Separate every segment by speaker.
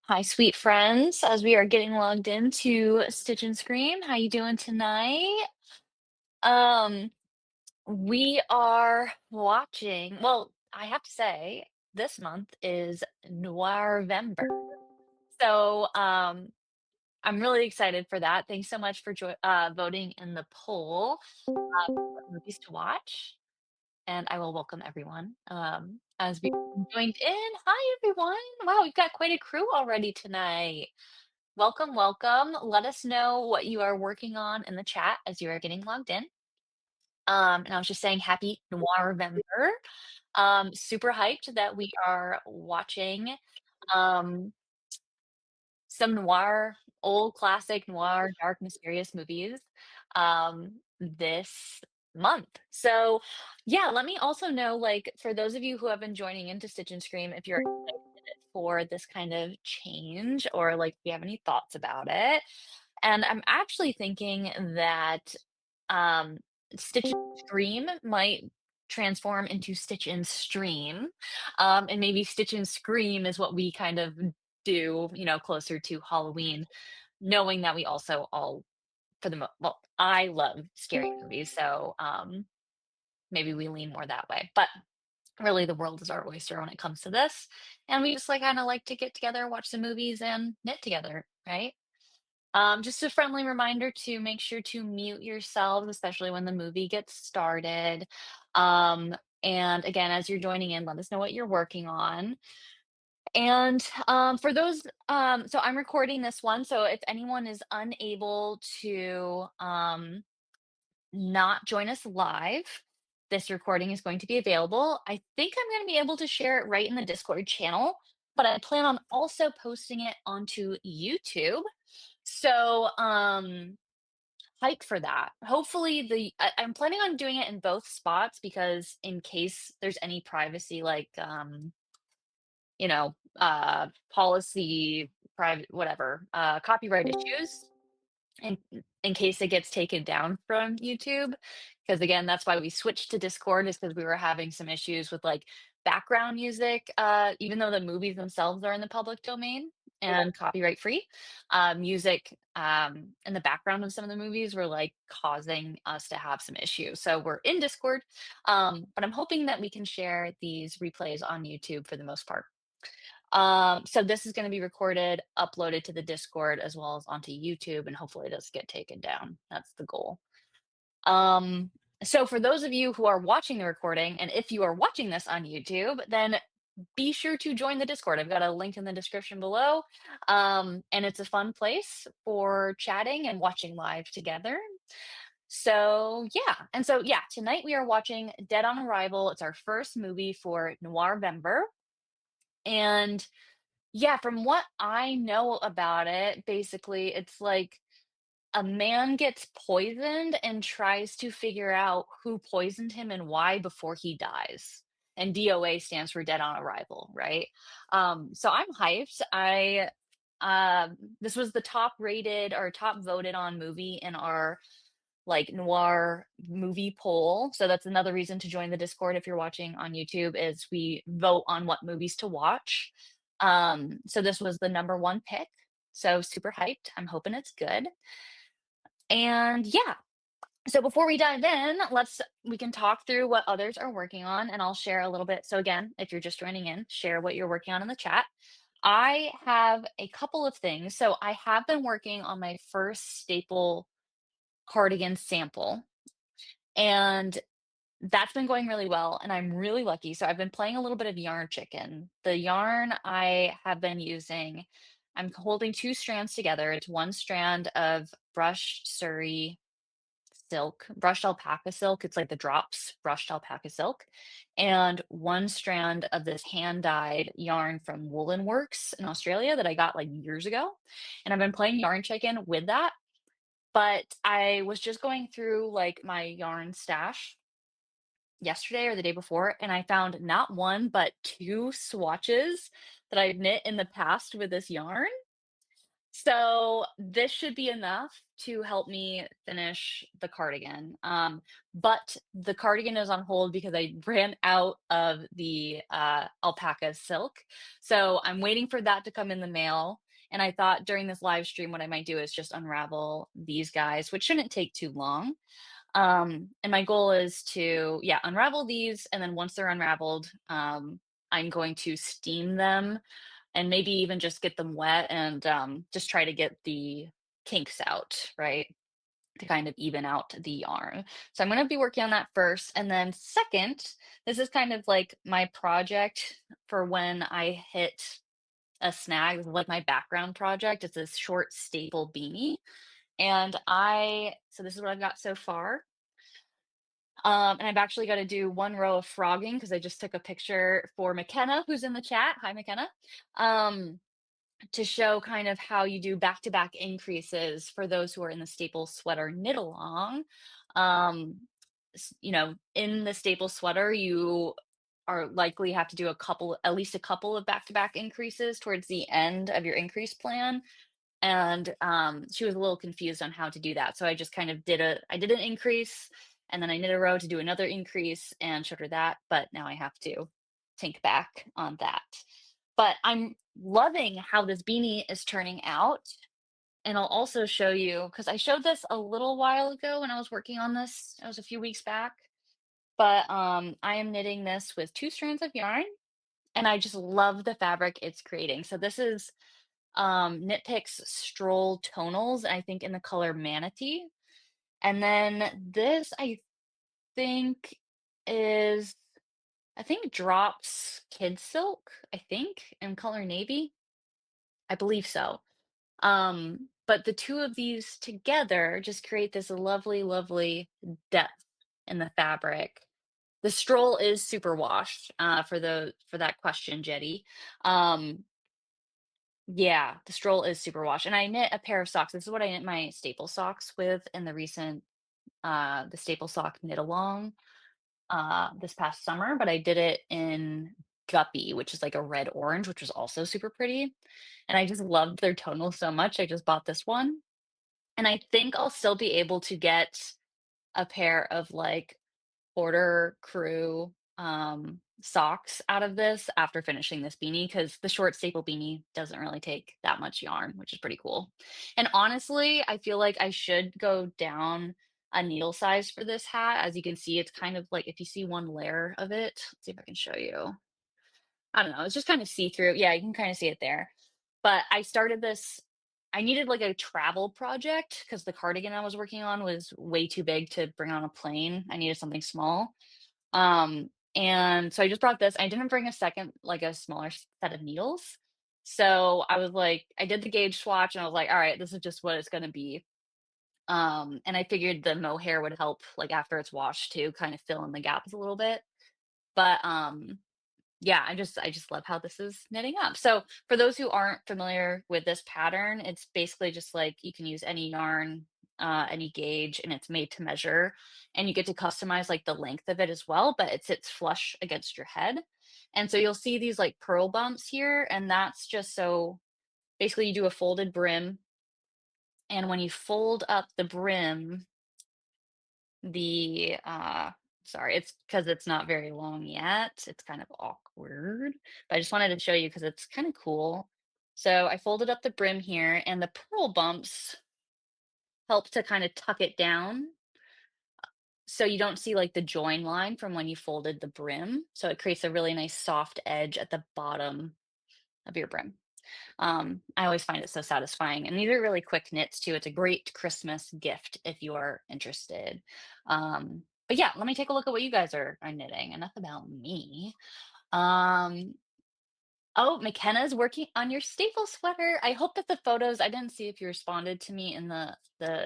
Speaker 1: Hi, sweet friends. As we are getting logged into Stitch and Scream, how you doing tonight? Um, we are watching. Well, I have to say, this month is Noirvember. So, I'm really excited for that. Thanks so much for voting in the poll. What movies to watch, and I will welcome everyone. As we joined in. Hi, everyone. Wow, we've got quite a crew already tonight. Welcome, welcome. Let us know what you are working on in the chat as you are getting logged in. And I was just saying happy Noirvember. Super hyped that we are watching um, some noir, old classic noir, dark, mysterious movies this month. So, yeah, let me also know, like, for those of you who have been joining into Stitch and Scream, if you're excited for this kind of change or like, if you have any thoughts about it. And I'm actually thinking that, um, Stitch and Scream might transform into Stitch and Stream, and maybe Stitch and Scream is what we kind of do, closer to Halloween, knowing that we also all for the well, I love scary movies, so, maybe we lean more that way, but really the world is our oyster when it comes to this, and we just, like, kinda like to get together, watch some movies, and knit together, right? Just a friendly reminder to make sure to mute yourselves, especially when the movie gets started. And again, as you're joining in, let us know what you're working on. And for those, so I'm recording this one. So if anyone is unable to not join us live, this recording is going to be available. I think I'm going to be able to share it right in the Discord channel, but I plan on also posting it onto YouTube. So, hype for that. Hopefully I'm planning on doing it in both spots because in case there's any privacy like policy, private whatever, copyright issues in in case it gets taken down from YouTube, because again, that's why we switched to Discord is because we were having some issues with, like, background music, even though the movies themselves are in the public domain and copyright free, music, in the background of some of the movies were, like, causing us to have some issues. So we're in Discord, but I'm hoping that we can share these replays on YouTube for the most part. So this is gonna be recorded, uploaded to the Discord as well as onto YouTube, and hopefully it doesn't get taken down. That's the goal. Um, so for those of you who are watching the recording, and if you are watching this on YouTube, then be sure to join the Discord. I've got a link in the description below. And it's a fun place for chatting and watching live together. So yeah, and so yeah, tonight we are watching Dead on Arrival. It's our first movie for Noirvember. And yeah, from what I know about it, basically, it's like a man gets poisoned and tries to figure out who poisoned him and why before he dies. And D.O.A stands for Dead on Arrival, right? So I'm hyped. This was the top rated or top voted on movie in our like noir movie poll. So that's another reason to join the Discord if you're watching on YouTube is we vote on what movies to watch. So this was the number one pick. So super hyped. I'm hoping it's good. And yeah, so before we dive in, we can talk through what others are working on and I'll share a little bit. So again, if you're just joining in, share what you're working on in the chat. I have a couple of things. So I have been working on my first staple cardigan sample. And that's been going really well, and I'm really lucky. So I've been playing a little bit of yarn chicken. The yarn I have been using, I'm holding two strands together. It's one strand of brushed Surrey silk, brushed alpaca silk. It's like the drops brushed alpaca silk, and one strand of this hand dyed yarn from Woolen Works in Australia that I got like years ago. And I've been playing yarn chicken with that. But I was just going through like my yarn stash yesterday or the day before, and I found not one, but two swatches that I've knit in the past with this yarn. So this should be enough to help me finish the cardigan. But the cardigan is on hold because I ran out of the alpaca silk. So I'm waiting for that to come in the mail. And I thought during this live stream, what I might do is just unravel these guys, which shouldn't take too long. And my goal is to, yeah, unravel these. And then once they're unraveled, I'm going to steam them and maybe even just get them wet and just try to get the kinks out, right? To kind of even out the yarn. So I'm going to be working on that first. And then second, this is kind of like my project for when I hit a snag. This is like my background project. It's this short staple beanie. And so this is what I've got so far. And I've actually got to do one row of frogging because I just took a picture for McKenna, who's in the chat. Hi, McKenna. Um, to show kind of how you do back-to-back increases for those who are in the staple sweater knit along. In the staple sweater, you are likely have to do at least a couple of back-to-back increases towards the end of your increase plan. And she was a little confused on how to do that. So I just kind of I did an increase and then I knit a row to do another increase and showed her that. But now I have to think back on that. But I'm loving how this beanie is turning out. And I'll also show you, because I showed this a little while ago when I was working on this. It was a few weeks back. But I am knitting this with 2 strands of yarn. And I just love the fabric it's creating. So this is Knit Picks Stroll Tonals, I think in the color Manatee. And then this, think, is, I think Drops Kid Silk, I think, in color Navy. I believe so. But the two of these together just create this lovely, lovely depth in the fabric. The stroll is super washed, for that question, Jetty. Um, Yeah, the stroll is super wash, and I knit a pair of socks. This is what I knit my staple socks with in the staple sock knit along, this past summer, but I did it in Guppy, which is like a red orange, which was also super pretty. And I just loved their tonal so much. I just bought this one. And I think I'll still be able to get a pair of like Porter Crew, socks out of this after finishing this beanie because the short staple beanie doesn't really take that much yarn, which is pretty cool. And honestly, I feel like I should go down a needle size for this hat. As you can see, it's kind of like if you see one layer of it, let's see if I can show you. I don't know, it's just kind of see-through. Yeah, you can kind of see it there. But I started this, I needed like a travel project because the cardigan I was working on was way too big to bring on a plane. I needed something small. And so I just brought this. I didn't bring a second, like a smaller set of needles. So I was like, I did the gauge swatch and I was like, all right, this is just what it's going to be. And I figured the mohair would help, like after it's washed to kind of fill in the gaps a little bit. But yeah, I just love how this is knitting up. So for those who aren't familiar with this pattern, it's basically just like you can use any yarn, any gauge, and it's made to measure. And you get to customize like the length of it as well, but it sits flush against your head. And so you'll see these like purl bumps here, and that's just so basically you do a folded brim. And when you fold up the brim, the sorry, it's because it's not very long yet. It's kind of awkward, but I just wanted to show you because it's kind of cool. So I folded up the brim here, and the purl bumps help to kind of tuck it down so you don't see like the join line from when you folded the brim. So it creates a really nice soft edge at the bottom of your brim. I always find it so satisfying. And these are really quick knits too. It's a great Christmas gift if you are interested. But yeah, let me take a look at what you guys are knitting. Enough about me. Um, Oh, McKenna's working on your staple sweater. I hope that the photos, I didn't see if you responded to me in the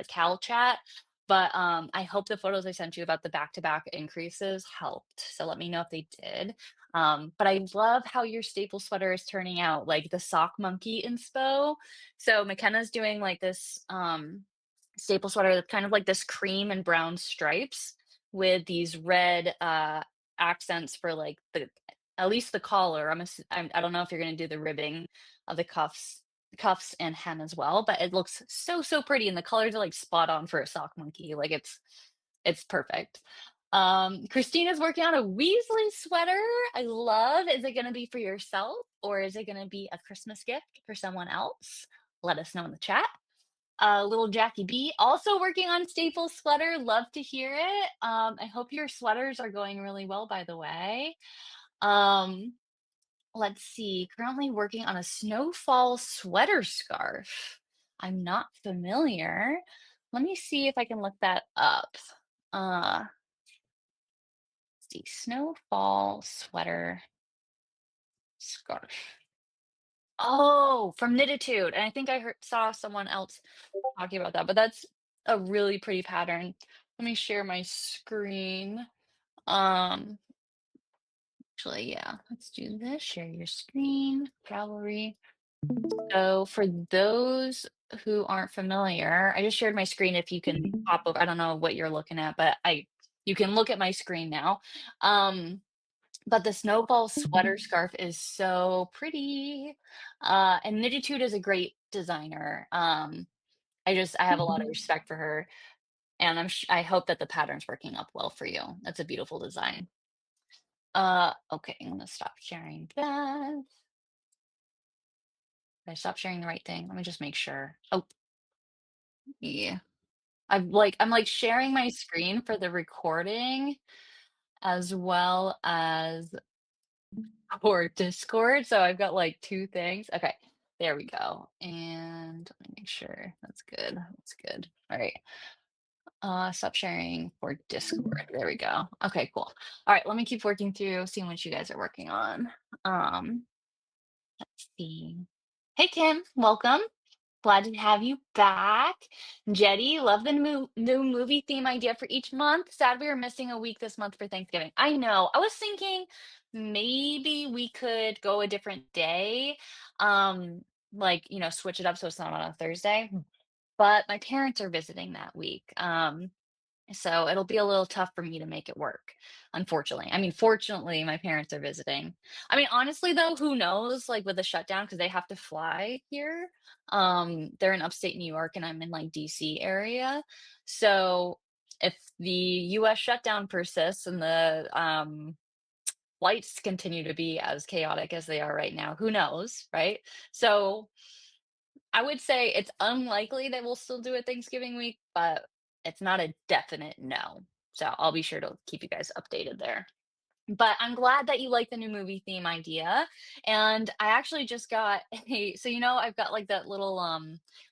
Speaker 1: Cal chat, but I hope the photos I sent you about the back-to-back increases helped. So let me know if they did. But I love how your staple sweater is turning out, like the sock monkey inspo. So McKenna's doing like this staple sweater that's kind of like this cream and brown stripes with these red accents for like the at least the collar. I don't know if you're gonna do the ribbing of the cuffs cuffs and hem as well, but it looks so, so pretty, and the colors are, like, spot on for a sock monkey, like, it's perfect. Christina's working on a Weasley sweater, I love. Is it gonna be for yourself, or is it gonna be a Christmas gift for someone else? Let us know in the chat. Little Jackie B, also working on staple sweater, love to hear it. I hope your sweaters are going really well, by the way. Um, let's see, currently working on a snowfall sweater scarf. I'm not familiar. Let me see if I can look that up. Let's see, snowfall sweater scarf. Oh, from Knititude, and I think I saw someone else talking about that, but that's a really pretty pattern. Let me share my screen. Um, actually, yeah, let's do this. Share your screen, gallery. So for those who aren't familiar, I just shared my screen if you can pop over. I don't know what you're looking at, but I you can look at my screen now. Um, but the snowball sweater scarf is so pretty. And Knititude is a great designer. I have a lot of respect for her, and I hope that the pattern's working up well for you. That's a beautiful design. Okay, I'm gonna stop sharing that. Did I stop sharing the right thing? Let me just make sure. Oh, yeah. I'm like sharing my screen for the recording as well as for Discord. So I've got like two things. Okay, there we go. And let me make sure that's good. That's good. All right. Stop sharing for Discord. There we go. Okay, cool. All right, let me keep working through, seeing what you guys are working on. Let's see. Hey Kim, welcome. Glad to have you back. Jetty, love the new movie theme idea for each month. Sad we are missing a week this month for Thanksgiving. I know. I was thinking maybe we could go a different day. Um, like, switch it up so it's not on a Thursday. But my parents are visiting that week. So it'll be a little tough for me to make it work, unfortunately. I mean, fortunately, my parents are visiting. I mean, honestly, though, who knows? Like with the shutdown, because they have to fly here. They're in upstate New York, and I'm in like DC area. So if the U.S. shutdown persists and the flights continue to be as chaotic as they are right now, who knows, right? So I would say it's unlikely that we'll still do it Thanksgiving week, but it's not a definite no. So I'll be sure to keep you guys updated there. But I'm glad that you like the new movie theme idea. And I actually just got I've got like that little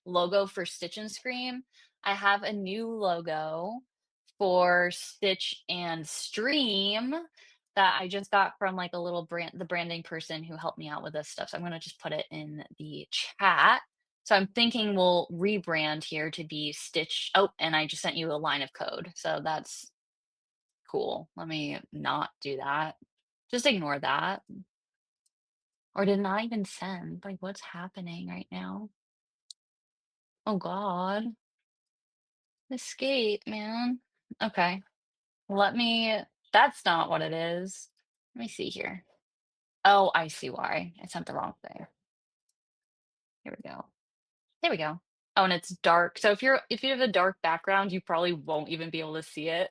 Speaker 1: logo for Stitch and Scream. I have a new logo for Stitch and Stream that I just got from like a little the branding person who helped me out with this stuff. So I'm gonna just put it in the chat. So I'm thinking we'll rebrand here to be Stitch. Oh, and I just sent you a line of code. So that's cool. Let me not do that. Just ignore that. Or did not even send. Like, what's happening right now? Oh God. Escape, man. Okay. Let me That's not what it is. Let me see here. Oh, I see why. I sent the wrong thing. Here we go. There we go. Oh, and it's dark. So if you have a dark background, you probably won't even be able to see it.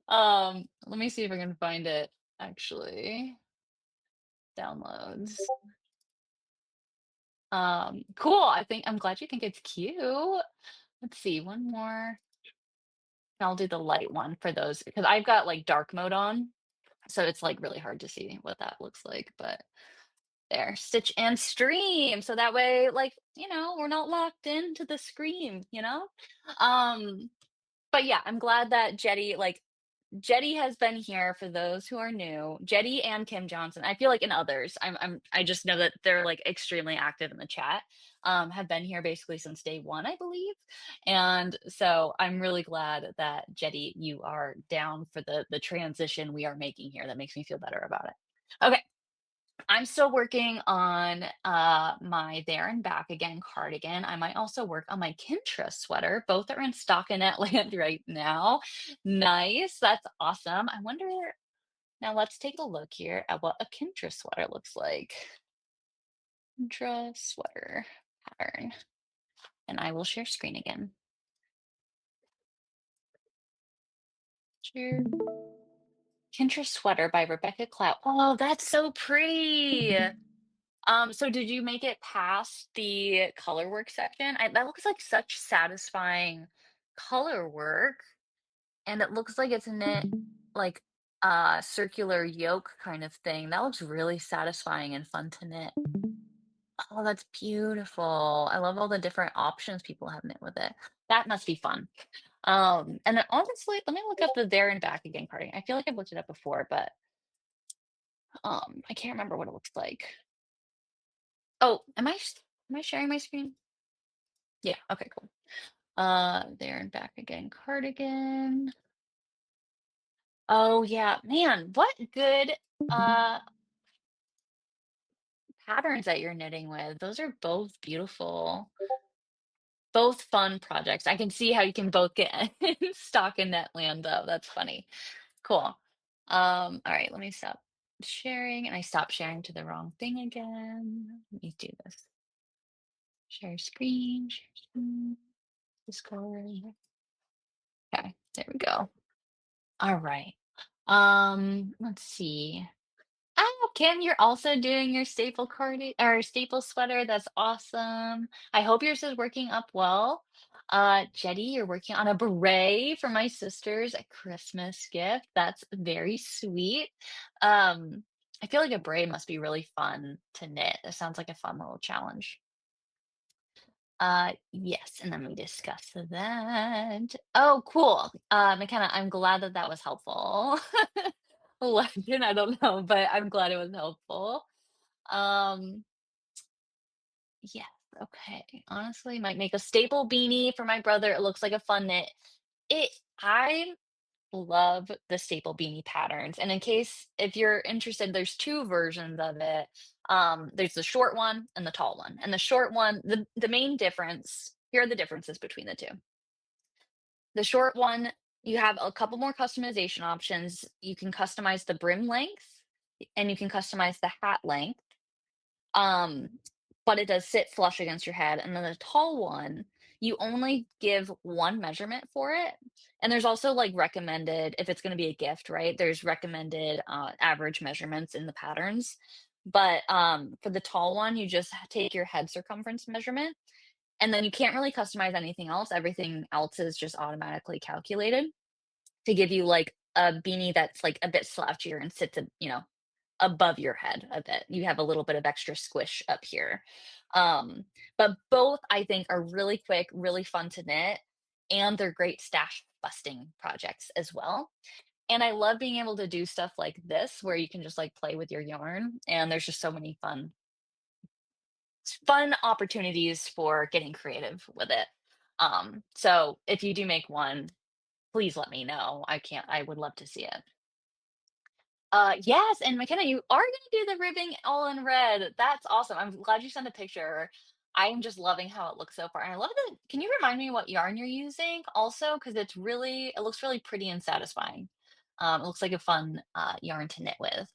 Speaker 1: Let me see if I can find it actually. Downloads. Cool. I'm glad you think it's cute. Let's see, one more. I'll do the light one for those because I've got like dark mode on. So it's like really hard to see what that looks like. But there, Stitch and Stream. So that way, like, we're not locked into the scream. Um, but yeah, I'm glad that Jetty has been here for those who are new. Jetty and Kim Johnson. I feel like in others. I just know that they're like extremely active in the chat. Have been here basically since day one, I believe. And so I'm really glad that Jetty, you are down for the transition we are making here. That makes me feel better about it. Okay. I'm still working on my There and Back Again cardigan. I might also work on my Kintra sweater. Both are in stock in Atlanta right now. Nice. That's awesome. I wonder now let's take a look here at what a Kintra sweater looks like. Draw sweater pattern, and I will share screen again. Share Pinterest sweater by Rebecca Clout. Oh, that's so pretty. So did you make it past the color work section? That looks like such satisfying color work, and it looks like it's knit like a circular yoke kind of thing. That looks really satisfying and fun to knit. Oh, that's beautiful. I love all the different options people have knit with it. That must be fun. And then honestly, let me look up the there and back again carding. I feel like I've looked it up before, but I can't remember what it looks like. Oh, am I sharing my screen? Yeah, okay, cool. There and back again cardigan. Oh yeah, man, what good uh patterns that you're knitting with. Those are both beautiful. Both fun projects. I can see how you can both get stuck in Netland though. That's funny. Cool. All right, let me stop sharing, and I stopped sharing to the wrong thing again. Let me do this. Share screen, Discord. Okay, there we go. All right. Let's see. Oh, Kim, you're also doing your staple cardi or staple sweater. That's awesome. I hope yours is working up well. Jetty, you're working on a beret for my sister's a Christmas gift. That's very sweet. Um, I feel like a beret must be really fun to knit. It sounds like a fun little challenge. Yes, and then we discuss that. Oh, cool. McKenna, I'm glad that that was helpful. Legend, I don't know, but I'm glad it was helpful. Um, yes, okay. Honestly, might make a staple beanie for my brother. It looks like a fun knit. I love the staple beanie patterns. And in case if you're interested, there's two versions of it. There's the short one and the tall one. And the short one, the main difference, here are the differences between the two. The short one, you have a couple more customization options. You can customize the brim length and you can customize the hat length. Um, but it does sit flush against your head. And then the tall one, you only give one measurement for it. And there's also like recommended, if it's going to be a gift, right? There's recommended average measurements in the patterns. But for the tall one, you just take your head circumference measurement, and then you can't really customize anything else. Everything else is just automatically calculated to give you like a beanie that's like a bit slouchier and sits, above your head a bit. You have a little bit of extra squish up here. Um, but both I think are really quick, really fun to knit, and they're great stash busting projects as well. And I love being able to do stuff like this where you can just like play with your yarn, and there's just so many fun opportunities for getting creative with it. So if you do make one, please let me know. I would love to see it. Yes, and McKenna, you are gonna do the ribbing all in red. That's awesome. I'm glad you sent a picture. I am just loving how it looks so far. And I love that. Can you remind me what yarn you're using also? Because it looks really pretty and satisfying. It looks like a fun yarn to knit with.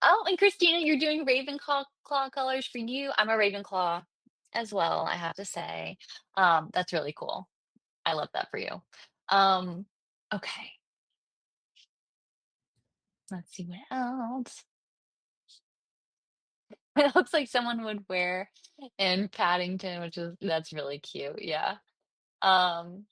Speaker 1: Oh, and Christina, you're doing Ravenclaw colors for you. I'm a Ravenclaw as well, I have to say. That's really cool. I love that for you. Um, okay, let's see what else. It looks like someone would wear in Paddington, that's really cute. Yeah. Um,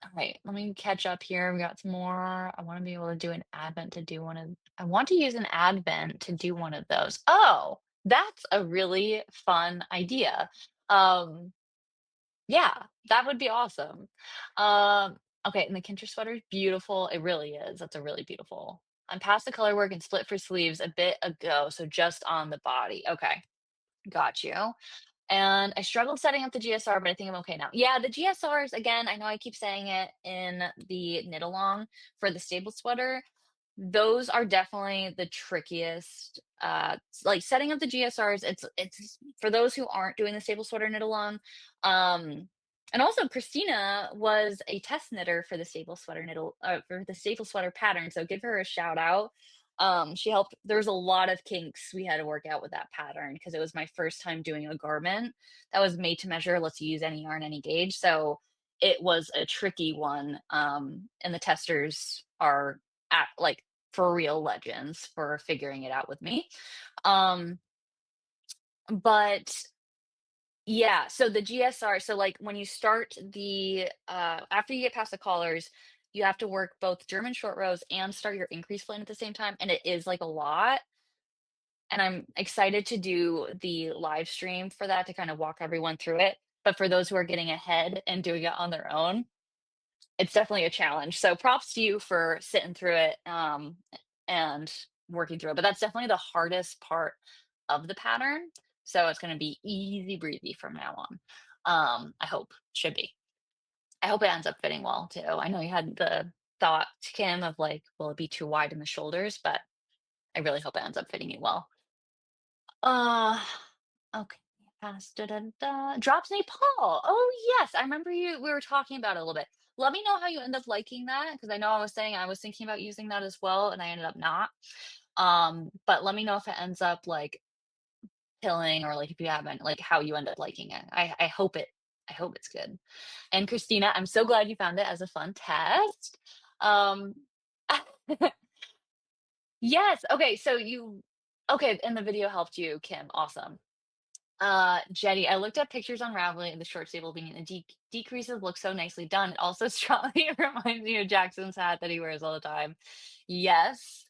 Speaker 1: all right, let me catch up here. We got some more. I want to be able to do an advent to do one of I want to use an advent to do one of those. Oh, that's a really fun idea. Um, yeah, that would be awesome. Um, okay, and the Kinter sweater is beautiful. It really is. That's a really beautiful. I'm past the color work and split for sleeves a bit ago, so just on the body. Okay, got you. And I struggled setting up the GSR, but I think I'm okay now. Yeah, the GSRs, again, I know I keep saying it in the knit along for the stable sweater. Those are definitely the trickiest. Like setting up the GSRs, it's for those who aren't doing the stable sweater knit along. Um, and also Christina was a test knitter for the stable sweater pattern, so give her a shout out. She helped. There's a lot of kinks we had to work out with that pattern because it was my first time doing a garment that was made to measure, lets you use any yarn, any gauge. So it was a tricky one. And the testers are like for real legends for figuring it out with me. Um, but yeah, so the GSR, so like when you start after you get past the collars, you have to work both German short rows and start your increase plan at the same time. And it is like a lot. And I'm excited to do the live stream for that to kind of walk everyone through it. But for those who are getting ahead and doing it on their own, it's definitely a challenge. So props to you for sitting through it, and working through it. But that's definitely the hardest part of the pattern. So it's going to be easy breezy from now on. I hope should be. I hope it ends up fitting well too. I know you had the thought, Kim, of like, will it be too wide in the shoulders? But I really hope it ends up fitting you well. Uh, okay. Past da, da, da. Drops Nepal. Oh yes, I remember you. We were talking about it a little bit. Let me know how you end up liking that because I know I was saying I was thinking about using that as well, and I ended up not. But let me know if it ends up like killing or like if you haven't, like how you end up liking it. I hope it. I hope it's good. And Christina, I'm so glad you found it as a fun test. Um, yes. Okay. So you. Okay, and the video helped you, Kim. Awesome. Jetty, I looked at pictures on Ravelry and the short staple beanie, and the decreases look so nicely done. It also strongly reminds me of Jackson's hat that he wears all the time. Yes.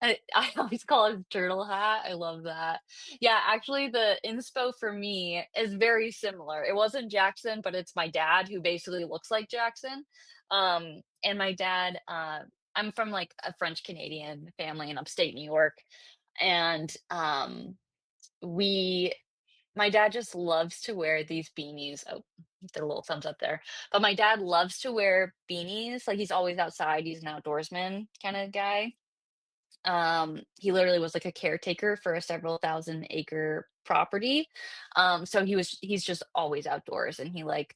Speaker 1: I always call it his turtle hat. I love that. Yeah, actually, the inspo for me is very similar. It wasn't Jackson, but it's my dad who basically looks like Jackson. And my dad, I'm from like a French Canadian family in upstate New York, and we my dad just loves to wear these beanies. Oh, did a little thumbs up there. But my dad loves to wear beanies. Like he's always outside. He's an outdoorsman kind of guy. He literally was like a caretaker for a several thousand acre property. So he's just always outdoors and he like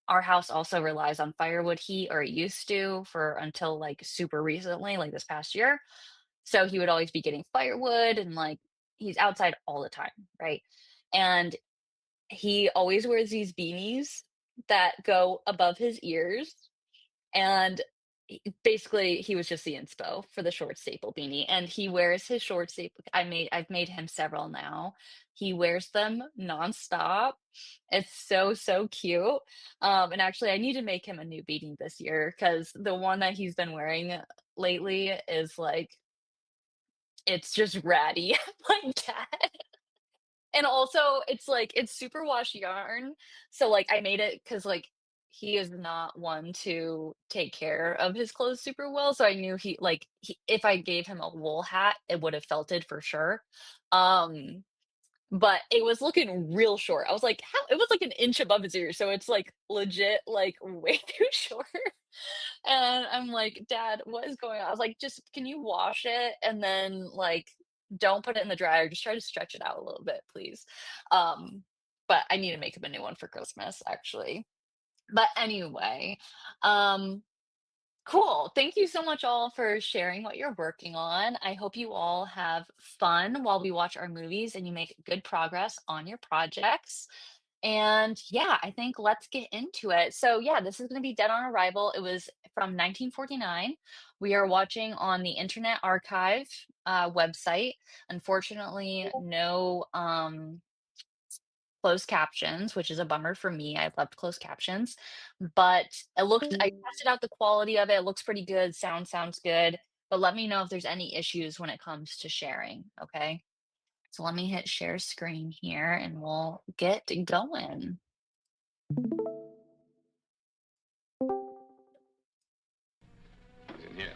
Speaker 1: our house also relies on firewood heat or it used to for until like super recently, like this past year. So he would always be getting firewood and like he's outside all the time, right? And he always wears these beanies that go above his ears, and basically, he was just the inspo for the short staple beanie, and he wears his short staple I've made him several now. He wears them nonstop. It's so, so cute, and actually, I need to make him a new beanie this year because the one that he's been wearing lately is, like it's just ratty like that. And also, it's like it's super wash yarn, so, like, I made it because like, he is not one to take care of his clothes super well, so I knew he if I gave him a wool hat, it would have felted for sure. Um, but it was looking real short. I was like, "How?" It was, like, an inch above his ear, so it's, like, legit, like, way too short. And I'm like, "Dad, what is going on?" I was like, "Just can you wash it and then, like, don't put it in the dryer, just try to stretch it out a little bit, please." Um, but I need to make him a new one for Christmas, actually. But anyway, um, cool. Thank you so much all for sharing what you're working on. I hope you all have fun while we watch our movies and you make good progress on your projects. And yeah, I think let's get into it. So yeah, this is going to be Dead on Arrival. It was from 1949. We are watching on the Internet Archive website. Unfortunately, no closed captions, which is a bummer for me. I loved closed captions, but I tested out the quality of it. It looks pretty good. Sounds good. But let me know if there's any issues when it comes to sharing. Okay. So let me hit share screen here and we'll get going.
Speaker 2: In here.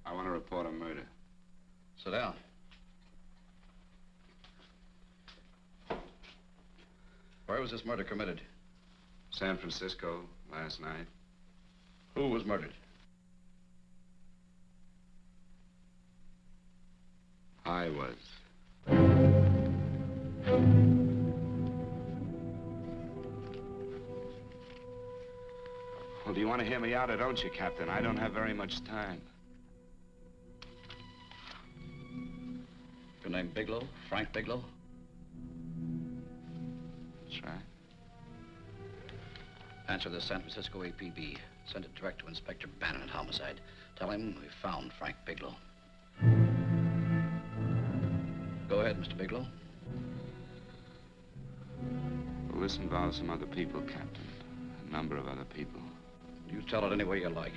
Speaker 2: I want to report a murder.
Speaker 3: Sit down. Where was this murder committed?
Speaker 2: San Francisco, last night.
Speaker 3: Who was murdered?
Speaker 2: I was. you want to hear me out or don't you, Captain? I don't have very much time.
Speaker 3: Your name Bigelow? Frank Bigelow?
Speaker 2: That's right.
Speaker 3: Answer the San Francisco APB. Send it direct to Inspector Bannon at Homicide. Tell him we found Frank Bigelow. Go ahead, Mr. Bigelow.
Speaker 2: Well, this involves some other people, Captain. A number of other people.
Speaker 3: You tell it any way you like.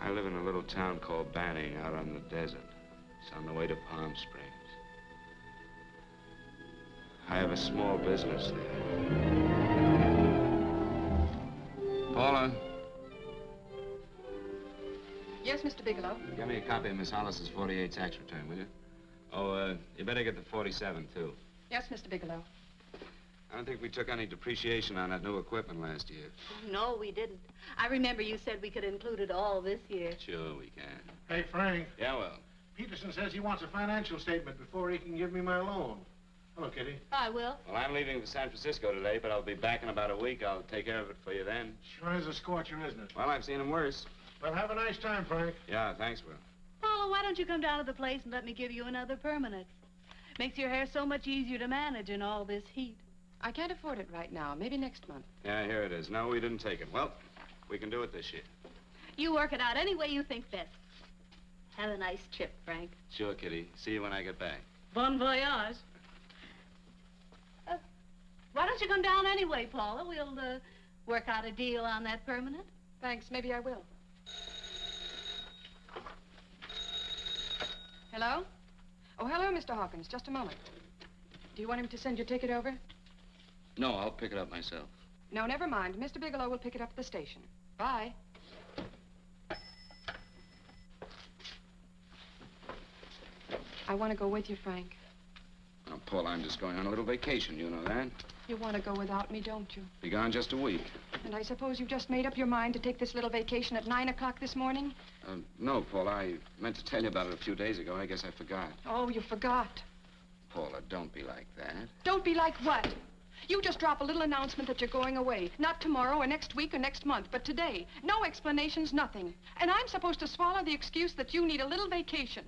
Speaker 2: I live in a little town called Banning out on the desert. It's on the way to Palm Springs. I have a small business there. Paula,
Speaker 4: Yes, Mr. Bigelow.
Speaker 2: give me a copy of Miss Hollis's 48 tax return, will you? Oh, you better get the 47, too.
Speaker 4: Yes, Mr. Bigelow.
Speaker 2: I don't think we took any depreciation on that new equipment last year.
Speaker 5: No, we didn't. I remember you said we could include it all this year.
Speaker 2: Sure we can.
Speaker 6: Hey, Frank.
Speaker 2: Yeah, well.
Speaker 6: Peterson says he wants a financial statement before he can give me my loan. Hello, Kitty.
Speaker 5: I will.
Speaker 2: Well, I'm leaving for San Francisco today, but I'll be back in about a week. I'll take care of it for you then.
Speaker 6: Sure is a scorcher, isn't it?
Speaker 2: Well, I've seen him worse.
Speaker 6: Well, have a nice time, Frank.
Speaker 2: Yeah, thanks, Will.
Speaker 5: Paula, why don't you come down to the place and let me give you another permanent? Makes your hair so much easier to manage in all this heat.
Speaker 4: I can't afford it right now. Maybe next month.
Speaker 2: Yeah, here it is. No, we didn't take it. Well, we can do it this year.
Speaker 5: You work it out any way you think best. Have a nice trip, Frank.
Speaker 2: Sure, Kitty. See you when I get back.
Speaker 5: Bon voyage. Why don't you come down anyway, Paula? We'll work out a deal on that permanent.
Speaker 4: Thanks. Maybe I will. Hello? Oh, hello, Mr. Hawkins. Just a moment. Do you want him to send your ticket over?
Speaker 3: No, I'll pick it up myself.
Speaker 4: No, never mind. Mr. Bigelow will pick it up at the station. Bye. I want to go with you, Frank.
Speaker 2: Now, Paul, I'm just going on a little vacation. You know that?
Speaker 4: You want to go without me, don't you?
Speaker 2: Be gone just a week.
Speaker 4: And I suppose you've just made up your mind to take this little vacation at 9 o'clock this morning?
Speaker 2: No, Paul. I meant to tell you about it a few days ago. I guess I forgot.
Speaker 4: Oh, you forgot.
Speaker 2: Paula, don't be like that.
Speaker 4: Don't be like what? You just drop a little announcement that you're going away. Not tomorrow or next week or next month, but today. No explanations, nothing. And I'm supposed to swallow the excuse that you need a little vacation.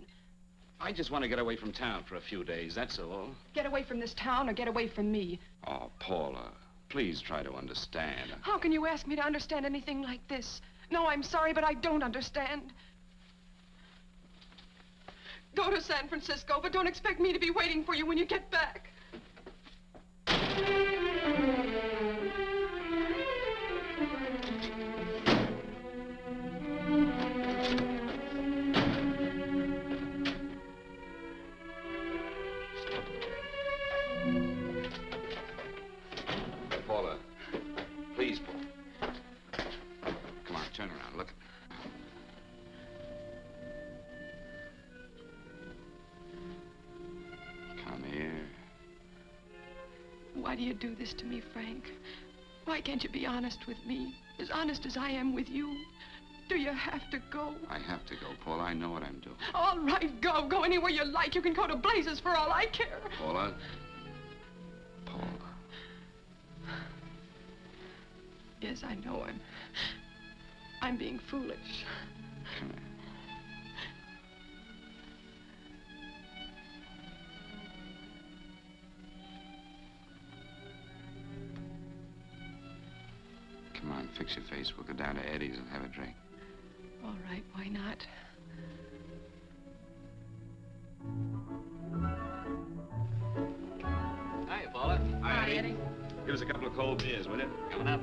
Speaker 2: I just want to get away from town for a few days, that's all.
Speaker 4: Get away from this town or get away from me.
Speaker 2: Oh, Paula, please try to understand.
Speaker 4: How can you ask me to understand anything like this? No, I'm sorry, but I don't understand. Go to San Francisco, but don't expect me to be waiting for you when you get back.
Speaker 2: Paula, please, Paula. Come on, turn around, look at me. Come here.
Speaker 4: Why do you do this to me, Frank? Why can't you be honest with me? As honest as I am with you? Do you have to go?
Speaker 2: I have to go, Paula. I know what I'm doing.
Speaker 4: All right, go. Go anywhere you like. You can go to blazes for all I care.
Speaker 2: Paula. Paula.
Speaker 4: Yes, I know I'm being foolish.
Speaker 2: Come here. Come on, fix your face. We'll go down to Eddie's and have a drink.
Speaker 4: All right, why not?
Speaker 3: Hi, Paula.
Speaker 4: Hi, Eddie.
Speaker 2: Give us a couple of cold beers, will you?
Speaker 3: Coming up.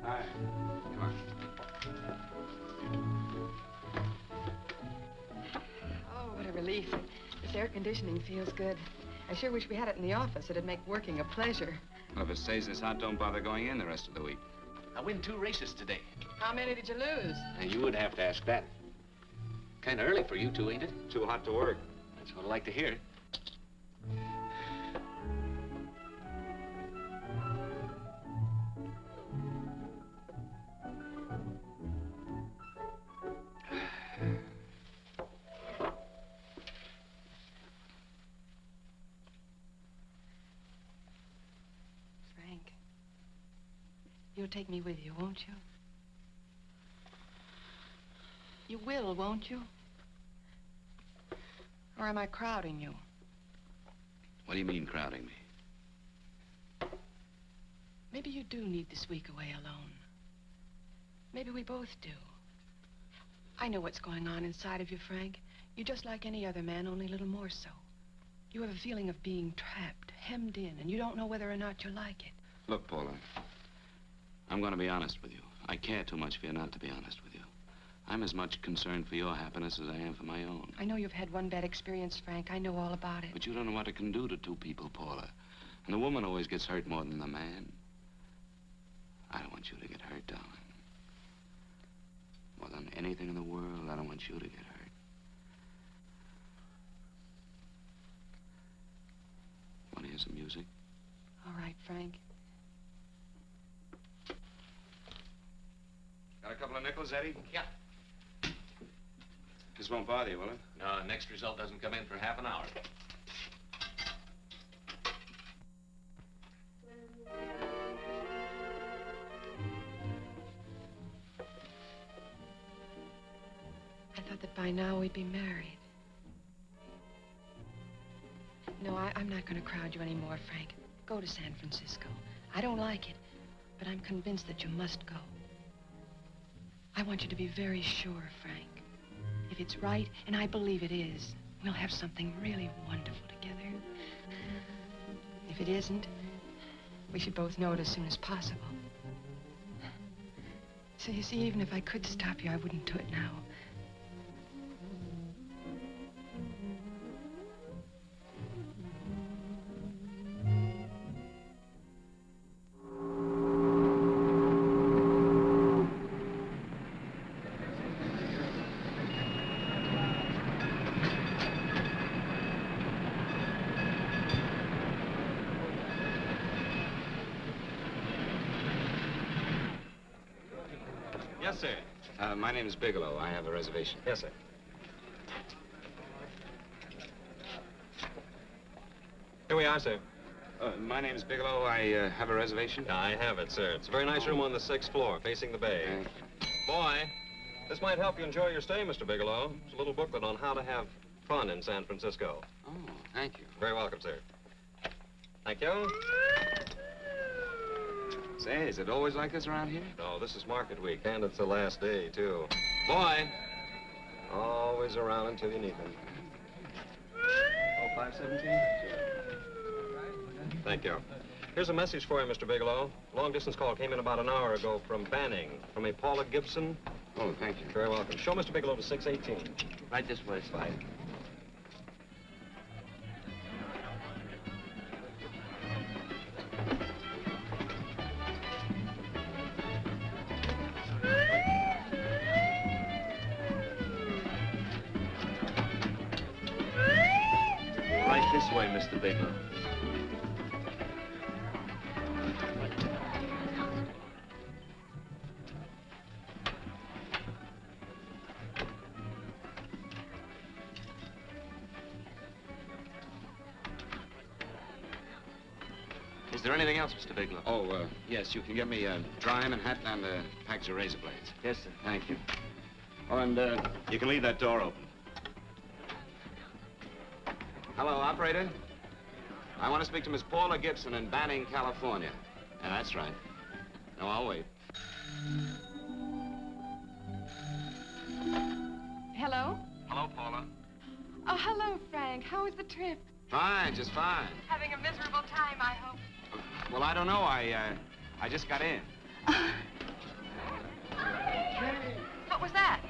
Speaker 2: Hi. Come on.
Speaker 4: Oh, what a relief. This air conditioning feels good. I sure wish we had it in the office. It'd make working a pleasure.
Speaker 2: Well, if it stays this hot, don't bother going in the rest of the week.
Speaker 7: I win 2 races today.
Speaker 4: How many did you lose?
Speaker 7: Now, you would have to ask that. Kind of early for you two, ain't it?
Speaker 2: Too hot to work.
Speaker 7: That's what I like to hear.
Speaker 4: Frank, you'll take me with you, won't you? You will, won't you? Or am I crowding you?
Speaker 3: What do you mean, crowding me?
Speaker 4: Maybe you do need this week away alone. Maybe we both do. I know what's going on inside of you, Frank. You're just like any other man, only a little more so. You have a feeling of being trapped, hemmed in, and you don't know whether or not you like it.
Speaker 3: Look, Paula, I'm going to be honest with you. I care too much for you not to be honest with you. I'm as much concerned for your happiness as I am for my own.
Speaker 4: I know you've had one bad experience, Frank. I know all about it.
Speaker 3: But you don't know what it can do to two people, Paula. And the woman always gets hurt more than the man. I don't want you to get hurt, darling. More than anything in the world, I don't want you to get hurt. Want to hear some music?
Speaker 4: All right, Frank.
Speaker 3: Got a couple of nickels, Eddie?
Speaker 7: Yeah.
Speaker 3: This won't bother you, will it?
Speaker 7: No, next result doesn't come in for half an hour.
Speaker 4: I thought that by now we'd be married. No, I'm not going to crowd you anymore, Frank. Go to San Francisco. I don't like it, but I'm convinced that you must go. I want you to be very sure, Frank. If it's right, and I believe it is, we'll have something really wonderful together. If it isn't, we should both know it as soon as possible. So you see, even if I could stop you, I wouldn't do it now.
Speaker 2: Yes, sir.
Speaker 3: My name is Bigelow. I have a reservation.
Speaker 2: Yes, sir. Here we are, sir.
Speaker 3: My name is Bigelow. I have a reservation.
Speaker 2: I have it, sir. It's a very nice room on the 6th floor, facing the bay.
Speaker 3: Thank you.
Speaker 2: Boy, this might help you enjoy your stay, Mr. Bigelow. It's a little booklet on how to have fun in San Francisco.
Speaker 3: Oh, thank you.
Speaker 2: Very welcome, sir. Thank you.
Speaker 3: Say, is it always like this around here?
Speaker 2: No, this is market week, and it's the last day, too. Boy, always around until you need them. Oh, 517? Thank you. Here's a message for you, Mr. Bigelow. Long-distance call came in about an hour ago from Banning, from a Paula Gibson.
Speaker 3: Oh, thank you.
Speaker 2: Very welcome. Show Mr. Bigelow to 618.
Speaker 3: Right this way, Slide.
Speaker 7: Right this way, Mr. Bigelow. Is there anything else, Mr. Bigelow?
Speaker 3: Oh, yes, you can get me a dry and hat and a package of razor blades.
Speaker 7: Yes, sir.
Speaker 3: Thank you. Oh, and you can leave that door open. Hello, operator. I want to speak to Miss Paula Gibson in Banning, California. Yeah, that's right. No, I'll wait.
Speaker 4: Hello?
Speaker 2: Hello, Paula.
Speaker 4: Oh, hello, Frank. How was the trip?
Speaker 3: Fine, just fine.
Speaker 4: Having a miserable time, I hope.
Speaker 3: Well, I don't know. I just got in.
Speaker 4: What was that?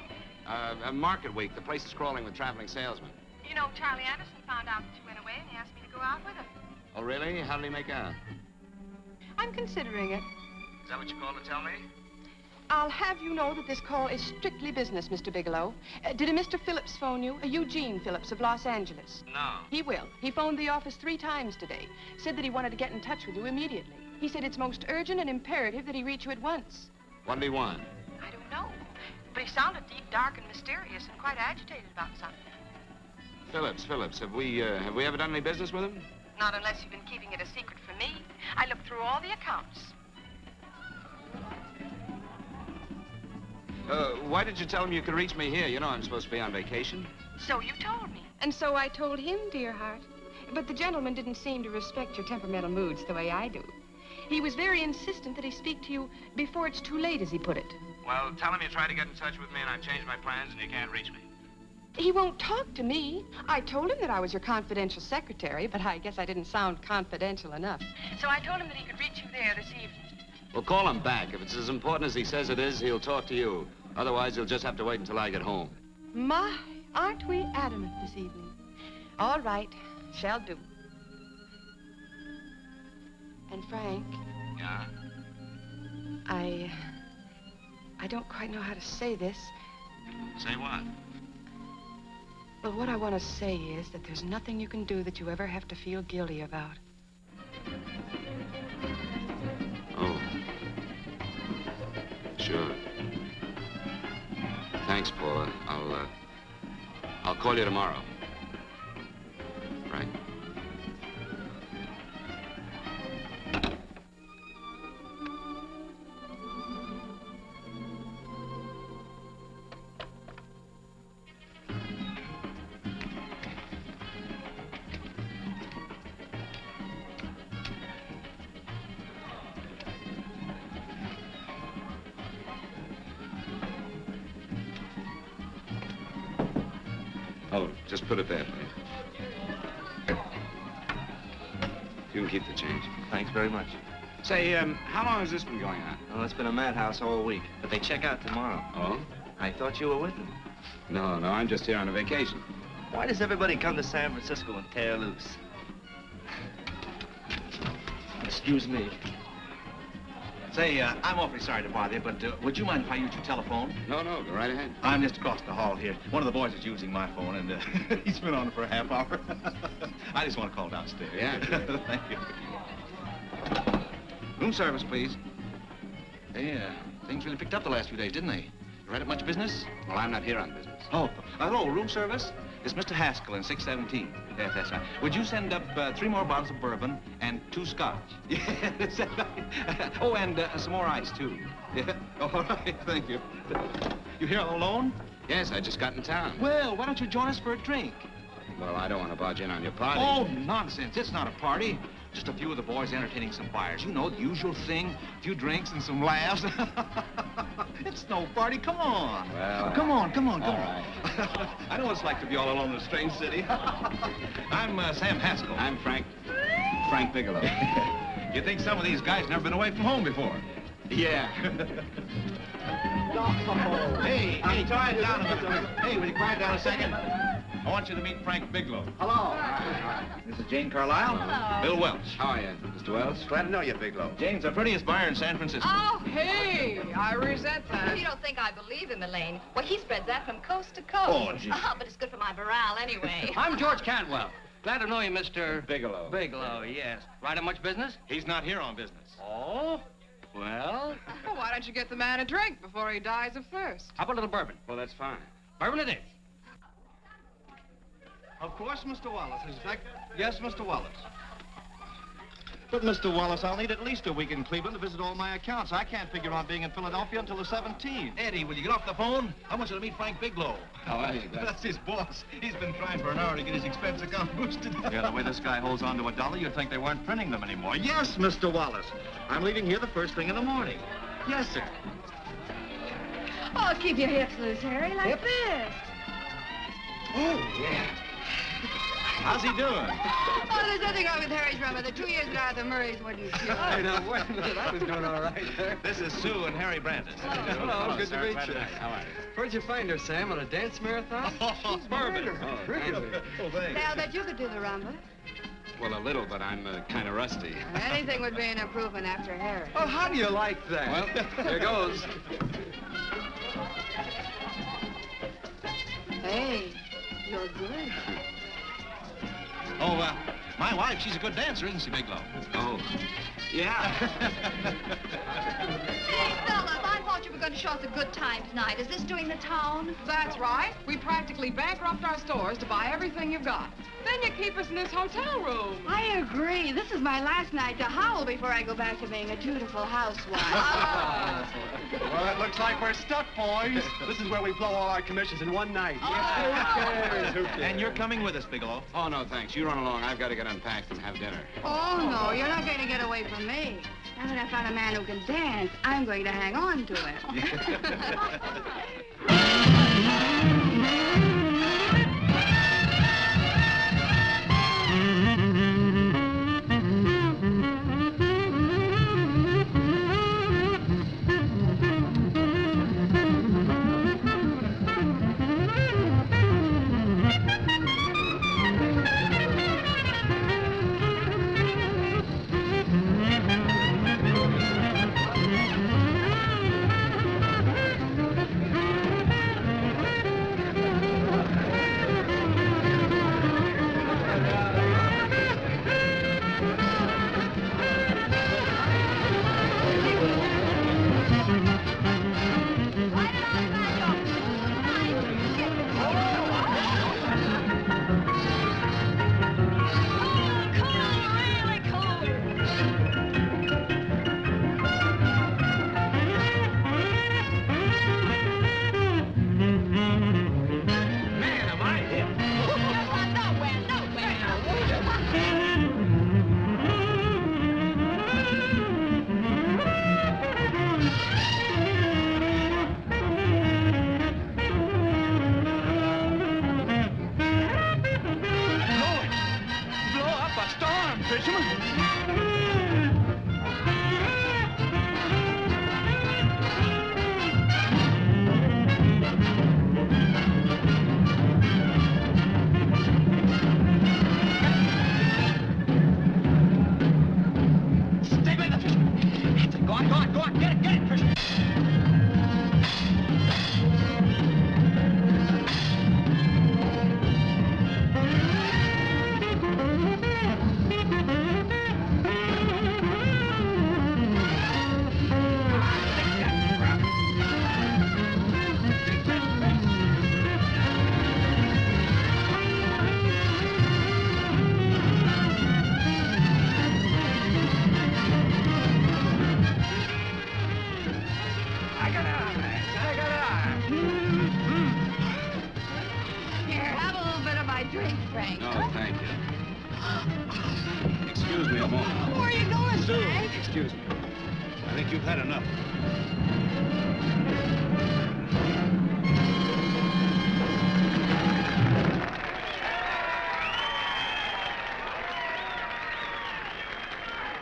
Speaker 3: Market week. The place is crawling with traveling salesmen.
Speaker 4: You know, Charlie Anderson found out that you went away, and he asked me to go out with him.
Speaker 3: Oh, really? How did he make out?
Speaker 4: I'm considering it.
Speaker 3: Is that what you called to tell me?
Speaker 4: I'll have you know that this call is strictly business, Mr. Bigelow. Did a Mr. Phillips phone you? A Eugene Phillips of Los Angeles.
Speaker 3: No.
Speaker 4: He will. He phoned the office 3 times today. Said that he wanted to get in touch with you immediately. He said it's most urgent and imperative that he reach you at once.
Speaker 3: What did he want?
Speaker 4: I don't know. But he sounded deep, dark, and mysterious, and quite agitated about something.
Speaker 3: Phillips. Have we ever done any business with him?
Speaker 4: Not unless you've been keeping it a secret from me. I looked through all the accounts.
Speaker 3: Why did you tell him you could reach me here? You know I'm supposed to be on vacation.
Speaker 4: So you told me. And so I told him, dear heart. But the gentleman didn't seem to respect your temperamental moods the way I do. He was very insistent that he speak to you before it's too late, as he put it.
Speaker 3: Well, tell him you tried to get in touch with me and I've changed my plans and you can't reach me.
Speaker 4: He won't talk to me. I told him that I was your confidential secretary, but I guess I didn't sound confidential enough. So I told him that he could reach you there this evening.
Speaker 3: Well, call him back. If it's as important as he says it is, he'll talk to you. Otherwise, he'll just have to wait until I get home.
Speaker 4: My, aren't we adamant this evening? All right, shall do. And Frank.
Speaker 3: Yeah?
Speaker 4: I don't quite know how to say this.
Speaker 3: Say what?
Speaker 4: Well, what I want to say is that there's nothing you can do that you ever have to feel guilty about.
Speaker 3: Oh. Sure. Thanks, Paula. I'll call you tomorrow. Right. Oh, just put it there, please. You can keep the change.
Speaker 8: Thanks very much.
Speaker 3: Say, how long has this been going on?
Speaker 8: Well, it's been a madhouse all week, but they check out tomorrow.
Speaker 3: Oh?
Speaker 8: I thought you were with them.
Speaker 3: No, I'm just here on a vacation.
Speaker 8: Why does everybody come to San Francisco and tear loose? Excuse me.
Speaker 9: Say, I'm awfully sorry to bother you, but would you mind if I use your telephone?
Speaker 3: No, go right ahead.
Speaker 9: I'm just across the hall here. One of the boys is using my phone, and he's been on it for a half hour. I just want to call downstairs.
Speaker 3: Yeah.
Speaker 9: Thank you. Room service, please. Hey, things really picked up the last few days, didn't they? You right at much business?
Speaker 3: Well, I'm not here on business.
Speaker 9: Oh, hello, room service? It's Mr. Haskell in 617. Yes, that's right. Would you send up 3 more bottles of bourbon and 2 scotch? Yes, oh, and some more ice, too. Yeah. All right, thank you. You here all alone?
Speaker 3: Yes, I just got in town.
Speaker 9: Well, why don't you join us for a drink?
Speaker 3: Well, I don't want to barge in on your party.
Speaker 9: Oh, nonsense. It's not a party. Just a few of the boys entertaining some buyers. You know, the usual thing. A few drinks and some laughs. It's no party. Come on.
Speaker 3: Well,
Speaker 9: come on.
Speaker 3: All right.
Speaker 9: I know what it's like to be all alone in a strange city. I'm Sam Haskell.
Speaker 3: I'm Frank Bigelow.
Speaker 9: You think some of these guys never been away from home before?
Speaker 3: Yeah.
Speaker 9: Hey, quiet down a minute. Hey, will you quiet down a second? I want you to meet Frank Bigelow.
Speaker 8: Hello.
Speaker 9: This is Jane Carlisle.
Speaker 1: Hello.
Speaker 9: Bill Welch.
Speaker 3: How are you, Mr. Wells?
Speaker 8: Glad to know you, Bigelow.
Speaker 9: Jane's the prettiest buyer in San Francisco.
Speaker 10: Oh, hey, I resent that.
Speaker 11: You don't think I believe him, Elaine? Well, he spreads that from coast to coast.
Speaker 9: Oh, gee.
Speaker 11: But it's good for my morale anyway.
Speaker 10: I'm George Cantwell. Glad to know you, Mr.
Speaker 3: Bigelow.
Speaker 10: Bigelow, yes. Right on much business?
Speaker 9: He's not here on business.
Speaker 10: Oh? Well,
Speaker 12: Why don't you get the man a drink before he dies of thirst?
Speaker 10: how about a little bourbon?
Speaker 3: Well, that's fine.
Speaker 10: Bourbon it is.
Speaker 6: Of course, Mr. Wallace. Yes, Mr. Wallace. But, Mr. Wallace, I'll need at least a week in Cleveland to visit all my accounts. I can't figure on being in Philadelphia until the 17th.
Speaker 9: Eddie, will you get off the phone? I want you to meet Frank Bigelow.
Speaker 3: How are you, Gus?
Speaker 9: That's his boss. He's been trying for an hour to get his expense account boosted.
Speaker 6: Yeah, the way this guy holds on to a dollar, you'd think they weren't printing them anymore. Yes, Mr. Wallace. I'm leaving here the first thing in the morning. Yes, sir.
Speaker 5: Oh, keep your hips loose, Harry, like this.
Speaker 6: Oh, yeah. How's he doing?
Speaker 12: Oh, there's nothing wrong with Harry's rubber. The 2 years ago at the Murrays wouldn't cure.
Speaker 6: Hey, now, wait a minute. I was doing all right there.
Speaker 9: This is Sue and Harry Brandis.
Speaker 6: Hello, good to
Speaker 3: sir.
Speaker 6: meet
Speaker 3: Glad
Speaker 6: you.
Speaker 3: How are you?
Speaker 6: Where'd you find her, Sam? On a dance marathon?
Speaker 9: Oh,
Speaker 6: Bourbon.
Speaker 3: Oh,
Speaker 6: Really?
Speaker 9: Oh, thanks.
Speaker 5: Say, I'll bet you could do the rumba.
Speaker 3: Well, a little, but I'm kind of rusty.
Speaker 12: Anything would be an improvement after Harry.
Speaker 6: Oh, how do you like that?
Speaker 3: Well, here goes.
Speaker 5: Hey, you're good.
Speaker 9: Oh, my wife, she's a good dancer, isn't she, Bigelow?
Speaker 3: Oh, yeah.
Speaker 11: Hey, fellas, I thought you were going to show us a good time tonight. Is this doing the town?
Speaker 12: That's right. We practically bankrupt our stores to buy everything you've got. Then you keep us in this hotel room.
Speaker 5: I agree. This is my last night to howl before I go back to being a dutiful housewife.
Speaker 6: What? looks like we're stuck, boys.
Speaker 13: This is where we blow all our commissions in one night.
Speaker 9: And you're coming with us, Bigelow.
Speaker 3: Oh, no, thanks. You run along. I've got to get unpacked and have dinner.
Speaker 11: Oh, no, you're not going to get away from me. Now that I found a man who can dance, I'm going to hang on to him.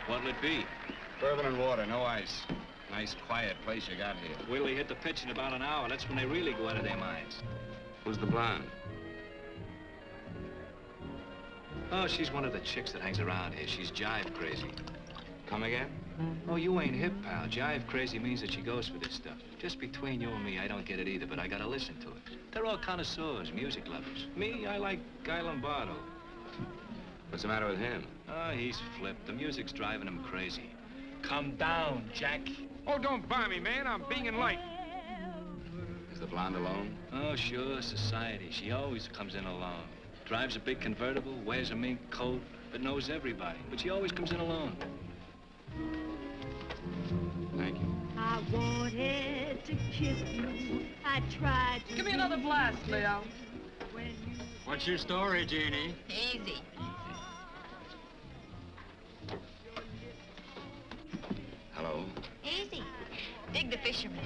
Speaker 3: What'll it be? Bourbon and water, no ice. Nice, quiet place you got here.
Speaker 14: Wait till they hit the pitch in about an hour. That's when they really go out of their minds.
Speaker 3: Who's the blonde?
Speaker 14: Oh, she's one of the chicks that hangs around here. She's jive crazy.
Speaker 3: Come again?
Speaker 14: Oh, you ain't hip, pal. Jive crazy means that she goes for this stuff. Just between you and me, I don't get it either, but I gotta listen to it. They're all connoisseurs, music lovers. Me, I like Guy Lombardo.
Speaker 3: What's the matter with him?
Speaker 14: Oh, he's flipped. The music's driving him crazy. Come down, Jack.
Speaker 15: Oh, don't buy me, man. I'm being light.
Speaker 3: Is the blonde alone?
Speaker 14: Oh, sure, society. She always comes in alone. Drives a big convertible, wears a mink coat, but knows everybody. But she always comes in alone.
Speaker 3: Thank you.
Speaker 16: I wanted to kiss you. I tried to...
Speaker 12: Give me another blast, Leo.
Speaker 15: What's your story, Jeannie?
Speaker 11: Easy.
Speaker 3: Hello.
Speaker 11: Easy. Dig the fisherman.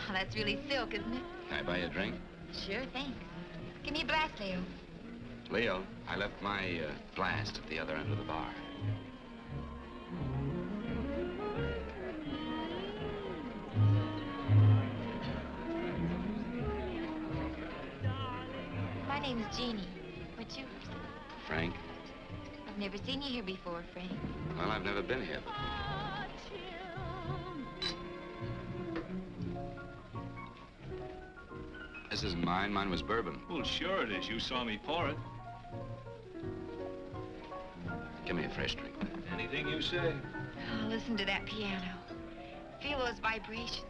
Speaker 11: Oh, that's really silk, isn't it?
Speaker 3: Can I buy you a drink?
Speaker 11: Sure, thanks. Give me a blast, Leo.
Speaker 3: Leo, I left my blast at the other end of the bar.
Speaker 11: My name's Jeannie. What's yours?
Speaker 3: Frank?
Speaker 11: I've never seen you here before, Frank.
Speaker 3: Well, I've never been here before. This isn't mine. Mine was bourbon.
Speaker 14: Well, sure it is. You saw me pour it.
Speaker 3: Give me a fresh drink.
Speaker 14: Anything you say.
Speaker 11: Oh, listen to that piano. Feel those vibrations.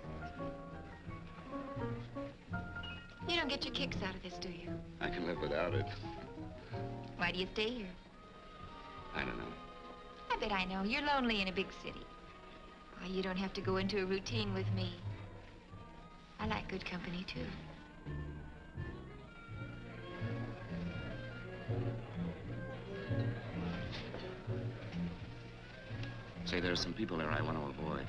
Speaker 11: You don't get your kicks out of this, do you?
Speaker 3: I can live without it.
Speaker 11: Why do you stay here?
Speaker 3: I don't know.
Speaker 11: I bet I know. You're lonely in a big city. Why, you don't have to go into a routine with me.
Speaker 17: good company, too.
Speaker 3: Say, there are some people there I want to avoid.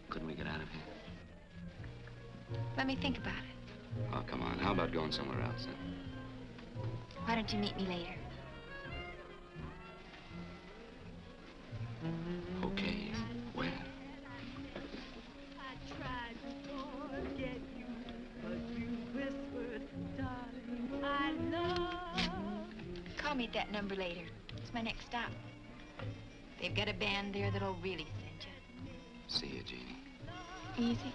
Speaker 3: Couldn't we get out of here?
Speaker 17: Let me think about it.
Speaker 3: Oh, come on. How about going somewhere else, huh?
Speaker 17: Why don't you meet me later?
Speaker 3: Okay. Where?
Speaker 16: I tried to forget you, but you whispered, darling, I love.
Speaker 17: Call me at that number later. It's my next stop. They've got a band there that'll really send you.
Speaker 3: See you, Jeannie.
Speaker 17: Easy.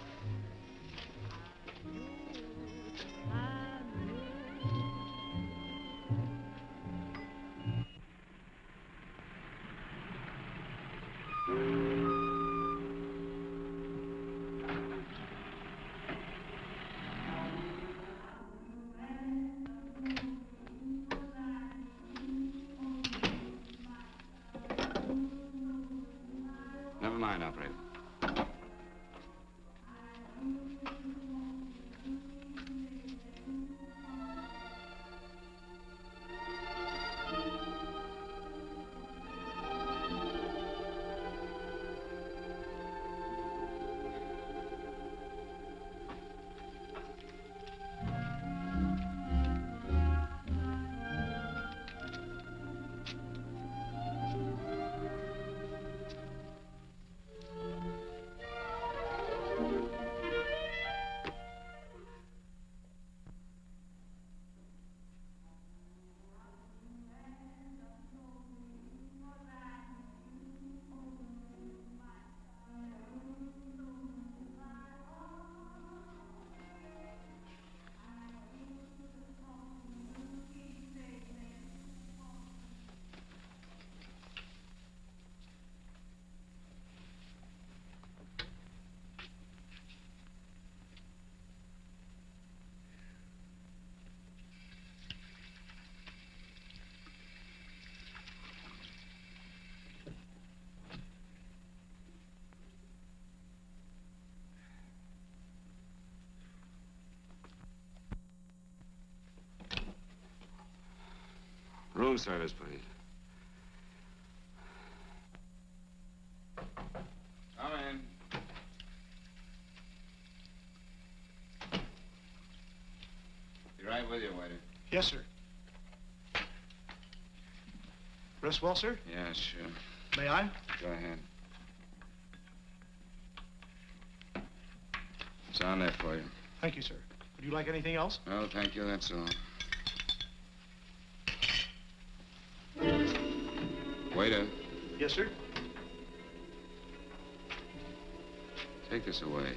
Speaker 3: Never mind, operator. Room service, please. Come in. Be right with you, waiter.
Speaker 13: Yes, sir. Rest well, sir?
Speaker 3: Yeah, sure.
Speaker 13: May I?
Speaker 3: Go ahead. It's on there for you.
Speaker 13: Thank you, sir. Would you like anything else?
Speaker 3: No, thank you, that's all. Waiter,
Speaker 13: Yes, sir.
Speaker 3: take this away.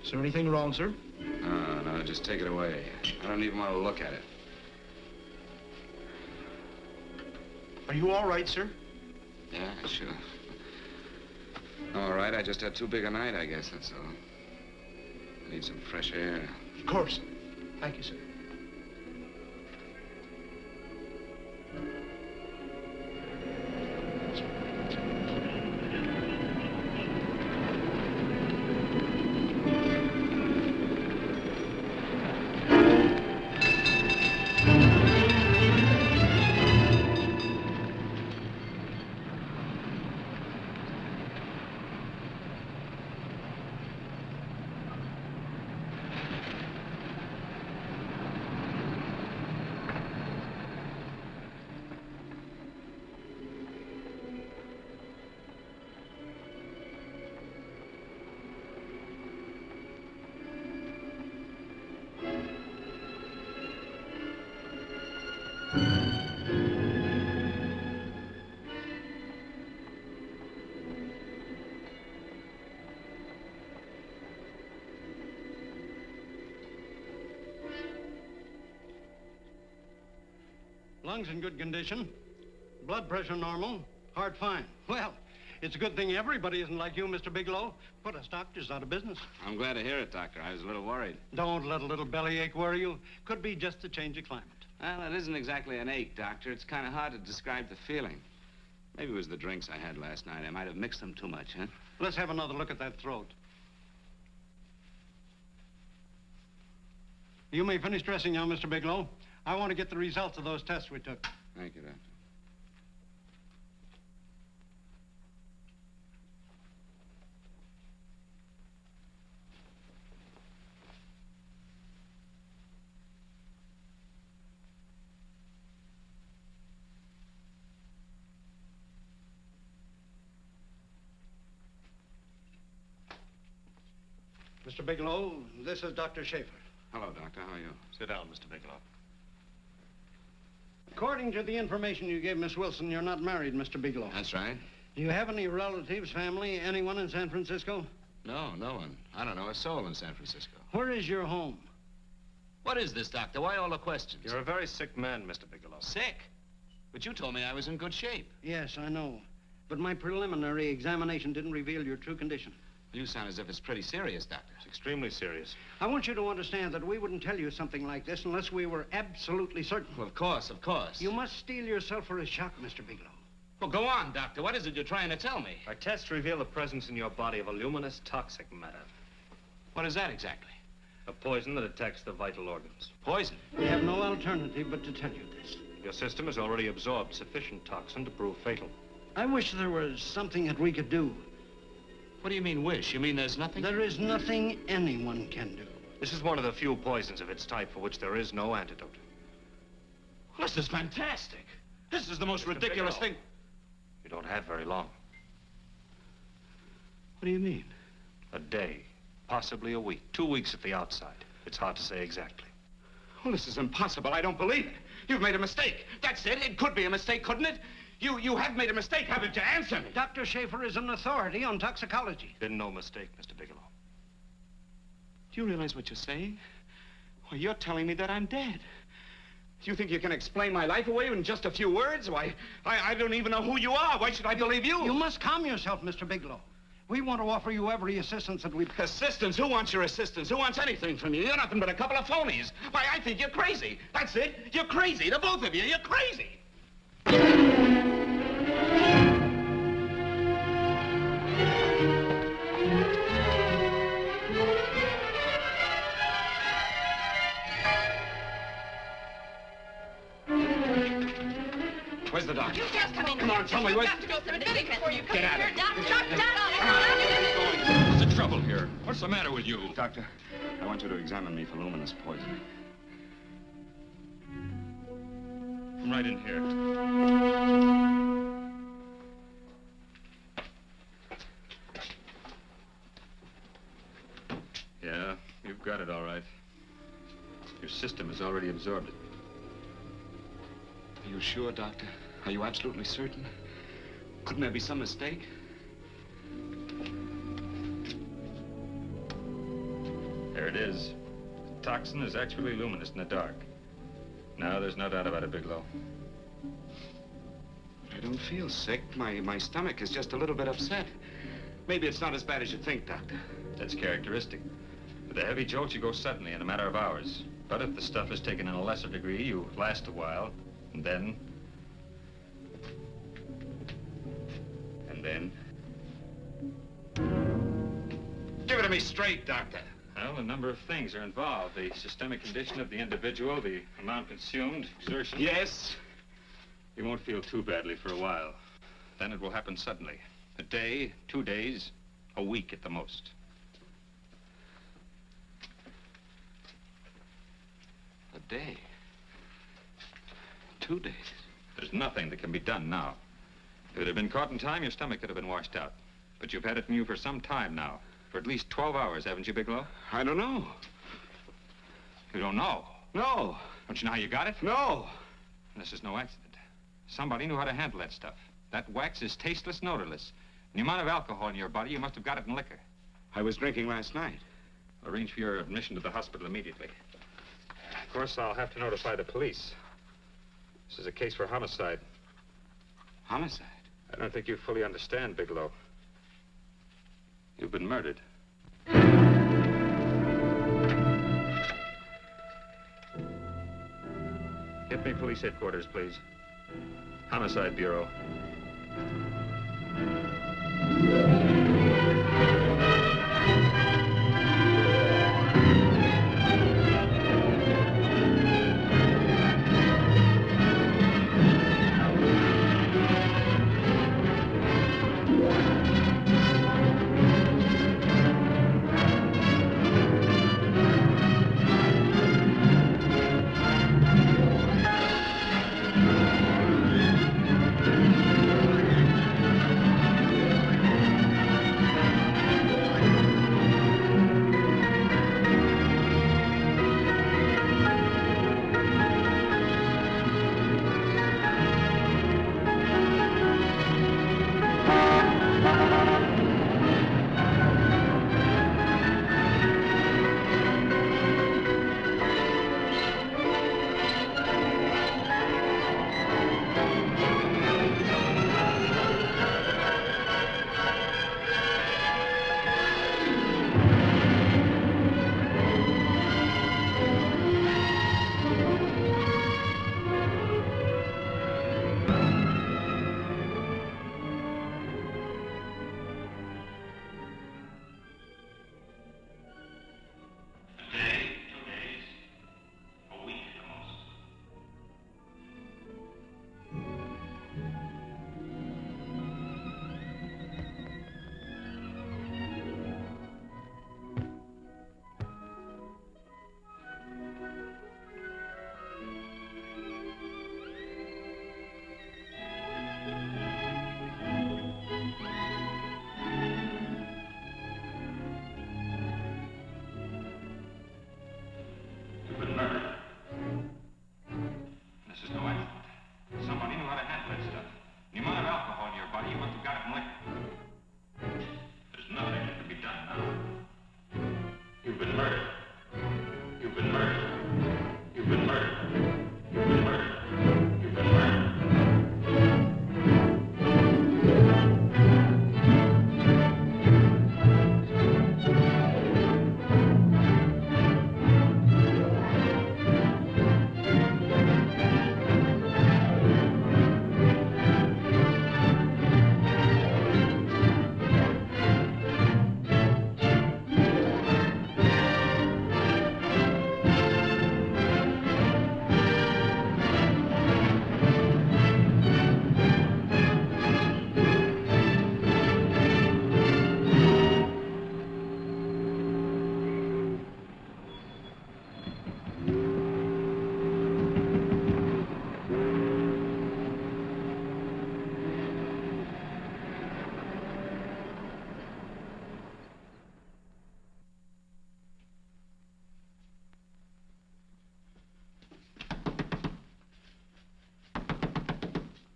Speaker 13: Is there anything wrong, sir?
Speaker 3: No, just take it away. I don't even want to look at it.
Speaker 13: Are you all right, sir?
Speaker 3: Yeah, sure. All right, I just had too big a night, I guess, that's all. I need some fresh air.
Speaker 13: Of course. Thank you, sir.
Speaker 18: Lungs in good condition. Blood pressure normal. Heart fine. Well, it's a good thing everybody isn't like you, Mr. Bigelow. Put us doctors out of business.
Speaker 3: I'm glad to hear it, Doctor. I was a little worried.
Speaker 18: Don't let a little bellyache worry you. Could be just a change of climate.
Speaker 3: Well, it isn't exactly an ache, Doctor. It's kind of hard to describe the feeling. Maybe it was the drinks I had last night. I might have mixed them too much, huh?
Speaker 18: Let's have another look at that throat. You may finish dressing now, Mr. Bigelow. I want to get the results of those tests we took.
Speaker 3: Thank you, Doctor.
Speaker 18: Mr. Bigelow, this is Dr. Schaefer.
Speaker 3: Hello, Doctor. How are you?
Speaker 6: Sit down, Mr. Bigelow.
Speaker 18: According to the information you gave Miss Wilson, you're not married, Mr. Bigelow.
Speaker 3: That's right.
Speaker 18: Do you have any relatives, family, anyone in San Francisco?
Speaker 3: No, no one. I don't know a soul in San Francisco.
Speaker 18: Where is your home?
Speaker 3: What is this, Doctor? Why all the questions?
Speaker 6: You're a very sick man, Mr. Bigelow.
Speaker 3: Sick? But you told me I was in good shape.
Speaker 18: Yes, I know. But my preliminary examination didn't reveal your true condition.
Speaker 3: You sound as if it's pretty serious, Doctor.
Speaker 6: It's extremely serious.
Speaker 18: I want you to understand that we wouldn't tell you something like this unless we were absolutely certain.
Speaker 3: Well, of course, of course.
Speaker 18: You must steel yourself for a shock, Mr. Bigelow.
Speaker 3: Well, go on, Doctor. What is it you're trying to tell me?
Speaker 6: Our tests reveal the presence in your body of a luminous toxic matter.
Speaker 3: What is that exactly?
Speaker 6: A poison that attacks the vital organs.
Speaker 3: Poison?
Speaker 18: We have no alternative but to tell you this.
Speaker 6: Your system has already absorbed sufficient toxin to prove fatal.
Speaker 18: I wish there was something that we could do.
Speaker 3: What do you mean, wish? You mean there's nothing?
Speaker 18: There is nothing anyone can do.
Speaker 6: This is one of the few poisons of its type for which there is no antidote.
Speaker 3: Well, this is fantastic. This is the most ridiculous thing.
Speaker 6: You don't have very long.
Speaker 3: What do you mean?
Speaker 6: A day, possibly a week, 2 weeks at the outside. It's hard to say exactly.
Speaker 3: Well, this is impossible. I don't believe it. You've made a mistake. That's it. It could be a mistake, couldn't it? You have made a mistake, haven't you? Answer me.
Speaker 18: Dr. Schaefer is an authority on toxicology.
Speaker 6: Been no mistake, Mr. Bigelow.
Speaker 3: Do you realize what you're saying? Why, you're telling me that I'm dead. Do you think you can explain my life away in just a few words? Why, I don't even know who you are. Why should I believe you?
Speaker 18: You must calm yourself, Mr. Bigelow. We want to offer you every assistance that we...
Speaker 3: Assistance? Who wants your assistance? Who wants anything from you? You're nothing but a couple of phonies. Why, I think you're crazy. That's it. You're crazy, the both of you. You're crazy. Where's the doctor?
Speaker 17: You just come in.
Speaker 3: Come on, tell me what...
Speaker 17: You have to go through the thing before you come
Speaker 3: Get
Speaker 17: in
Speaker 3: out of
Speaker 17: here.
Speaker 3: here.
Speaker 17: Doctor,
Speaker 15: What's the trouble here? What's the matter with you?
Speaker 3: Doctor, I want you to examine me for luminous poisoning.
Speaker 15: Come right in here. Yeah, you've got it all right. Your system has already absorbed it.
Speaker 3: Are you sure, Doctor? Are you absolutely certain? Couldn't there be some mistake?
Speaker 15: There it is. The toxin is actually luminous in the dark. Now, there's no doubt about it, Bigelow.
Speaker 3: I don't feel sick. My stomach is just a little bit upset. Maybe it's not as bad as you think, Doctor.
Speaker 15: That's characteristic. With a heavy jolt, you go suddenly in a matter of hours. But if the stuff is taken in a lesser degree, you last a while, and then...
Speaker 3: Give it to me straight, Doctor.
Speaker 15: Well, a number of things are involved. The systemic condition of the individual, the amount consumed, exertion.
Speaker 3: Yes?
Speaker 15: You won't feel too badly for a while. Then it will happen suddenly. A day, 2 days, a week at the most.
Speaker 3: A day. 2 days.
Speaker 15: There's nothing that can be done now. If it had been caught in time, your stomach could have been washed out. But you've had it in you for some time now. For at least 12 hours, haven't you, Bigelow?
Speaker 3: I don't know.
Speaker 15: You don't know?
Speaker 3: No.
Speaker 15: Don't you know how you got it?
Speaker 3: No.
Speaker 15: This is no accident. Somebody knew how to handle that stuff. That wax is tasteless and odorless. And the amount of alcohol in your body, you must have got it in liquor.
Speaker 3: I was drinking last night.
Speaker 15: Arrange for your admission to the hospital immediately. Of course, I'll have to notify the police. This is a case for homicide.
Speaker 3: Homicide?
Speaker 15: I don't think you fully understand, Bigelow. You've been murdered. Get me police headquarters, please. Homicide Bureau.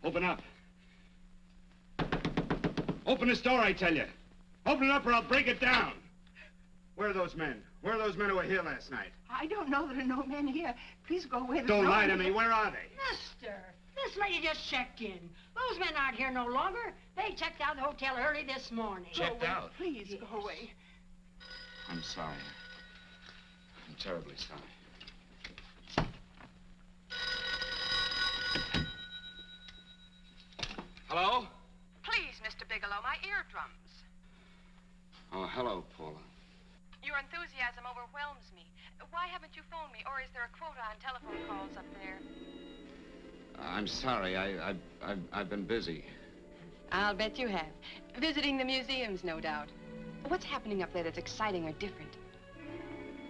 Speaker 3: Open up. Open this door, I tell you. Open it up or I'll break it down. Where are those men? Where are those men who were here last night?
Speaker 11: I don't know. There are no men here. Please go away.
Speaker 3: Don't lie to me. Where are they?
Speaker 16: Mister, this lady just checked in. Those men aren't here no longer. They checked out of the hotel early this morning.
Speaker 3: Checked out?
Speaker 11: Please go away.
Speaker 3: I'm sorry. I'm terribly sorry. Hello?
Speaker 12: Please, Mr. Bigelow, my eardrums.
Speaker 3: Oh, hello, Paula.
Speaker 12: Your enthusiasm overwhelms me. Why haven't you phoned me, or is there a quota on telephone calls up there?
Speaker 3: I'm sorry. I've been busy.
Speaker 4: I'll bet you have. Visiting the museums, no doubt. What's happening up there that's exciting or different?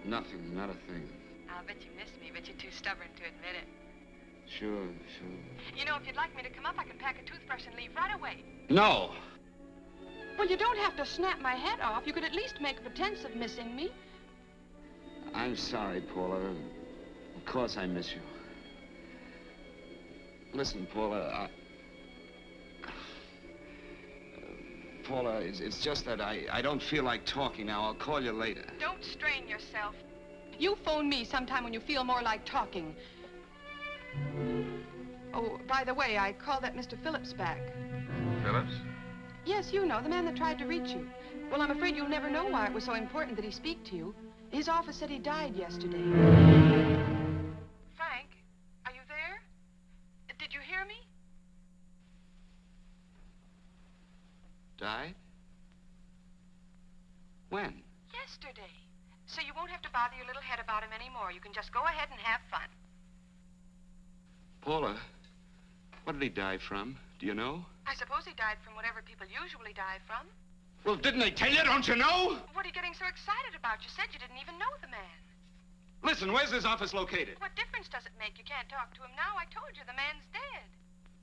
Speaker 3: Nothing, not a thing.
Speaker 12: I'll bet you miss me, but you're too stubborn to admit it.
Speaker 3: Sure.
Speaker 12: You know, if you'd like me to come up, I can pack a toothbrush and leave right away.
Speaker 3: No!
Speaker 4: Well, you don't have to snap my head off. You could at least make a pretense of missing me.
Speaker 3: I'm sorry, Paula. Of course I miss you. Listen, Paula, Paula, it's just that I don't feel like talking now. I'll call you later.
Speaker 12: Don't strain yourself.
Speaker 4: You phone me sometime when you feel more like talking. Oh, by the way, I called that Mr. Phillips back.
Speaker 15: Phillips?
Speaker 4: Yes, you know, the man that tried to reach you. Well, I'm afraid you'll never know why it was so important that he speak to you. His office said he died yesterday.
Speaker 12: Frank, are you there? Did you hear me?
Speaker 3: Died? When?
Speaker 12: Yesterday. So you won't have to bother your little head about him anymore. You can just go ahead and have fun.
Speaker 3: Paula, what did he die from? Do you know?
Speaker 12: I suppose he died from whatever people usually die from.
Speaker 3: Well, didn't they tell you? Don't you know?
Speaker 12: What are you getting so excited about? You said you didn't even know the man.
Speaker 3: Listen, where's his office located?
Speaker 12: What difference does it make? You can't talk to him now. I told you the man's dead.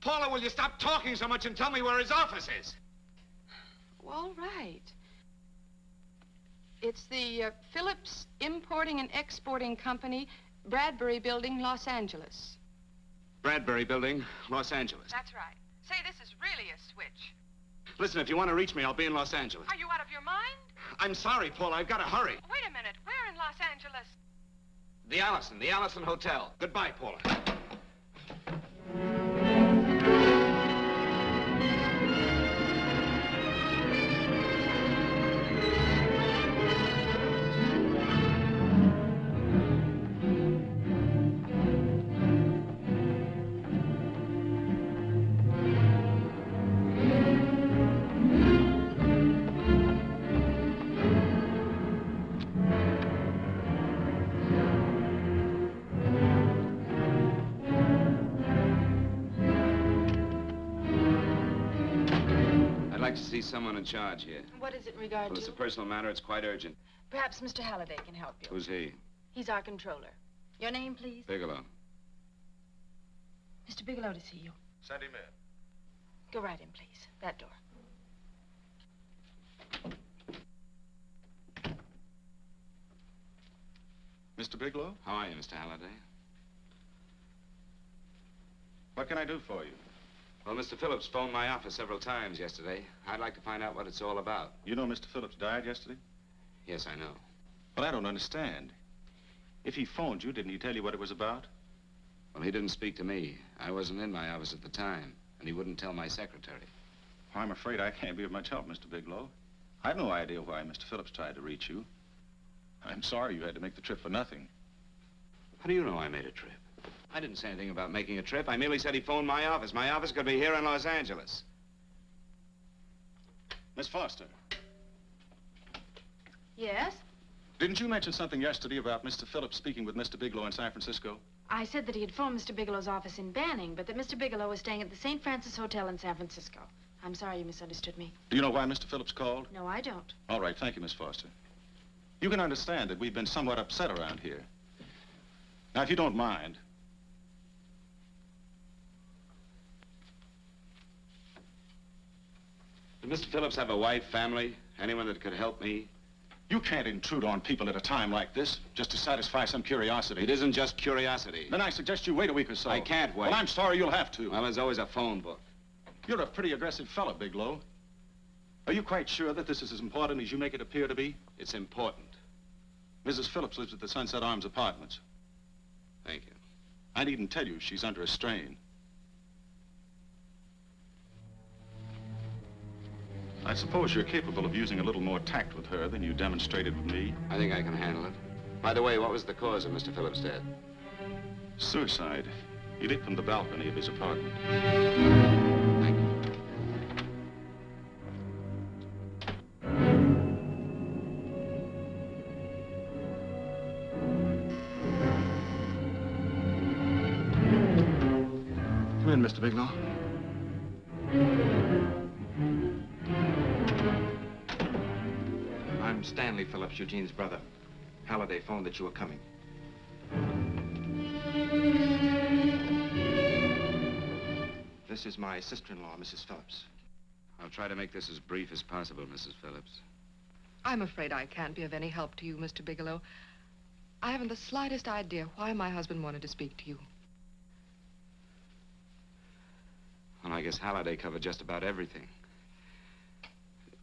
Speaker 3: Paula, will you stop talking so much and tell me where his office is?
Speaker 4: All right. It's the Phillips Importing and Exporting Company, Bradbury Building, Los Angeles.
Speaker 3: Bradbury Building, Los Angeles.
Speaker 12: That's right. Say, this is really a switch.
Speaker 3: Listen, if you want to reach me, I'll be in Los Angeles.
Speaker 12: Are you out of your mind?
Speaker 3: I'm sorry, Paula. I've got to hurry.
Speaker 12: Wait a minute. Where in Los Angeles?
Speaker 3: The Allison Hotel. Goodbye, Paula. I'd like to see someone in charge here.
Speaker 4: What is it in regard
Speaker 3: Well,
Speaker 4: to?
Speaker 3: it's a personal matter. It's quite urgent.
Speaker 4: Perhaps Mr. Halliday can help you.
Speaker 3: Who's he?
Speaker 4: He's our controller. Your name, please?
Speaker 3: Bigelow.
Speaker 4: Mr. Bigelow to see you.
Speaker 6: Send him in.
Speaker 4: Go right in, please. That door.
Speaker 6: Mr. Bigelow?
Speaker 3: How are you, Mr. Halliday?
Speaker 6: What can I do for you?
Speaker 3: Well, Mr. Phillips phoned my office several times yesterday. I'd like to find out what it's all about.
Speaker 6: You know Mr. Phillips died yesterday?
Speaker 3: Yes, I know.
Speaker 6: Well, I don't understand. If he phoned you, didn't he tell you what it was about?
Speaker 3: Well, he didn't speak to me. I wasn't in my office at the time, and he wouldn't tell my secretary.
Speaker 6: Well, I'm afraid I can't be of much help, Mr. Bigelow. I've no idea why Mr. Phillips tried to reach you. I'm sorry you had to make the trip for nothing.
Speaker 3: How do you know I made a trip? I didn't say anything about making a trip. I merely said he phoned my office. My office could be here in Los Angeles.
Speaker 6: Miss Foster,
Speaker 5: Yes?
Speaker 6: didn't you mention something yesterday about Mr. Phillips speaking with Mr. Bigelow in San Francisco?
Speaker 19: I said that he had phoned Mr. Bigelow's office in Banning, but that Mr. Bigelow was staying at the St. Francis Hotel in San Francisco. I'm sorry you misunderstood me.
Speaker 6: Do you know why Mr. Phillips called?
Speaker 19: No, I don't.
Speaker 6: All right, thank you, Miss Foster. You can understand that we've been somewhat upset around here. Now, if you don't mind,
Speaker 3: Did Mr. Phillips have a wife, family, anyone that could help me?
Speaker 6: You can't intrude on people at a time like this just to satisfy some curiosity.
Speaker 2: It isn't just curiosity.
Speaker 6: Then I suggest you wait a week or so.
Speaker 2: I can't wait.
Speaker 6: Well, I'm sorry you'll have to.
Speaker 2: Well, there's always a phone book.
Speaker 6: You're a pretty aggressive fellow, Bigelow. Are you quite sure that this is as important as you make it appear to be?
Speaker 2: It's important.
Speaker 6: Mrs. Phillips lives at the Sunset Arms Apartments.
Speaker 2: Thank you.
Speaker 6: I needn't tell you she's under a strain. I suppose you're capable of using a little more tact with her than you demonstrated with me.
Speaker 2: I think I can handle it. By the way, what was the cause of Mr. Phillips' death?
Speaker 6: Suicide. He leaped from the balcony of his apartment.
Speaker 2: Thank you.
Speaker 6: Come in, Mr. Bigelow.
Speaker 9: I'm Stanley Phillips, Eugene's brother. Halliday phoned that you were coming. This is my sister-in-law, Mrs. Phillips.
Speaker 2: I'll try to make this as brief as possible, Mrs. Phillips.
Speaker 4: I'm afraid I can't be of any help to you, Mr. Bigelow. I haven't the slightest idea why my husband wanted to speak to you.
Speaker 2: Well, I guess Halliday covered just about everything.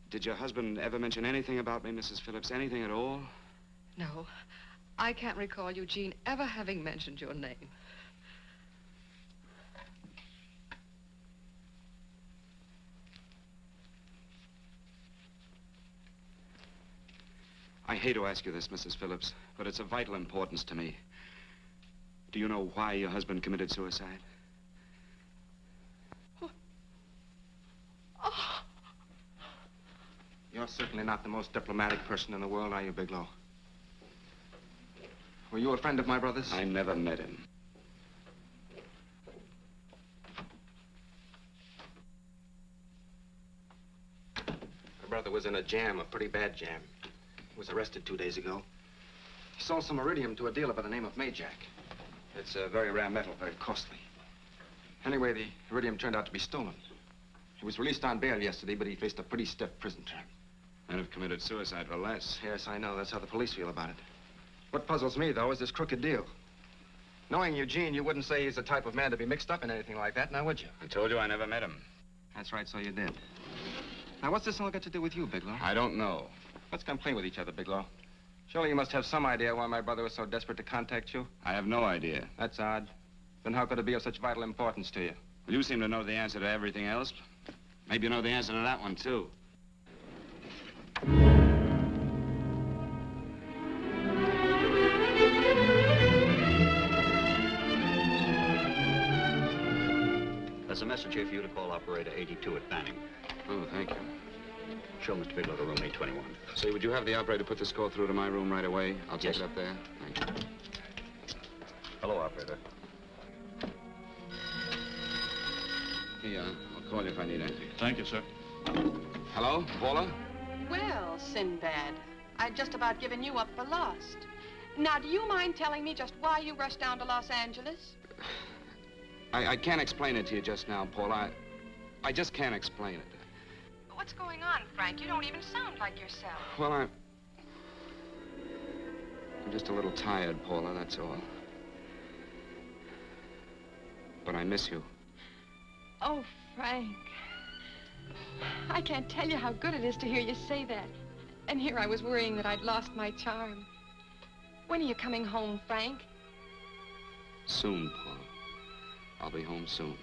Speaker 2: Did your husband ever mention anything about me, Mrs. Phillips? Anything at all?
Speaker 4: No, I can't recall Eugene ever having mentioned your name.
Speaker 2: I hate to ask you this, Mrs. Phillips, but it's of vital importance to me. Do you know why your husband committed suicide?
Speaker 4: Oh.
Speaker 9: You're certainly not the most diplomatic person in the world, are you, Bigelow? Were you a friend of my brother's?
Speaker 2: I never met him.
Speaker 9: My brother was in a jam, a pretty bad jam. He was arrested 2 days ago. He sold some iridium to a dealer by the name of Majak. It's a very rare metal, very costly. Anyway, the iridium turned out to be stolen. He was released on bail yesterday, but he faced a pretty stiff prison term.
Speaker 2: And have committed suicide for less.
Speaker 9: Yes, I know. That's how the police feel about it. What puzzles me, though, is this crooked deal. Knowing Eugene, you wouldn't say he's the type of man to be mixed up in anything like that, now would you?
Speaker 2: I told you I never met him.
Speaker 9: That's right, so you did. Now, what's this all got to do with you, Bigelow?
Speaker 2: I don't know.
Speaker 9: Let's come clean with each other, Bigelow. Surely you must have some idea why my brother was so desperate to contact you.
Speaker 2: I have no idea.
Speaker 9: That's odd. Then how could it be of such vital importance to you?
Speaker 2: Well, you seem to know the answer to everything else. Maybe you know the answer to that one, too.
Speaker 20: There's a message here for you to call operator 82 at Banning.
Speaker 2: Oh, thank you.
Speaker 20: Show Mr. Bigelow to room 821.
Speaker 2: Say, would you have the operator put this call through to my room right away? I'll take
Speaker 20: Yes.
Speaker 2: it up there. Thank you.
Speaker 20: Hello, operator.
Speaker 2: Here, I'll call you if I need anything.
Speaker 6: Thank you, sir.
Speaker 2: Hello, Paula?
Speaker 12: Well, Sinbad, I'd just about given you up for lost. Now, do you mind telling me just why you rushed down to Los Angeles?
Speaker 2: I can't explain it to you just now, Paula. I just can't explain it.
Speaker 12: What's going on, Frank? You don't even sound like yourself.
Speaker 2: Well, I'm just a little tired, Paula, that's all. But I miss you.
Speaker 4: Oh, Frank. I can't tell you how good it is to hear you say that. And here I was worrying that I'd lost my charm. When are you coming home, Frank?
Speaker 2: Soon, Paula. I'll be home soon.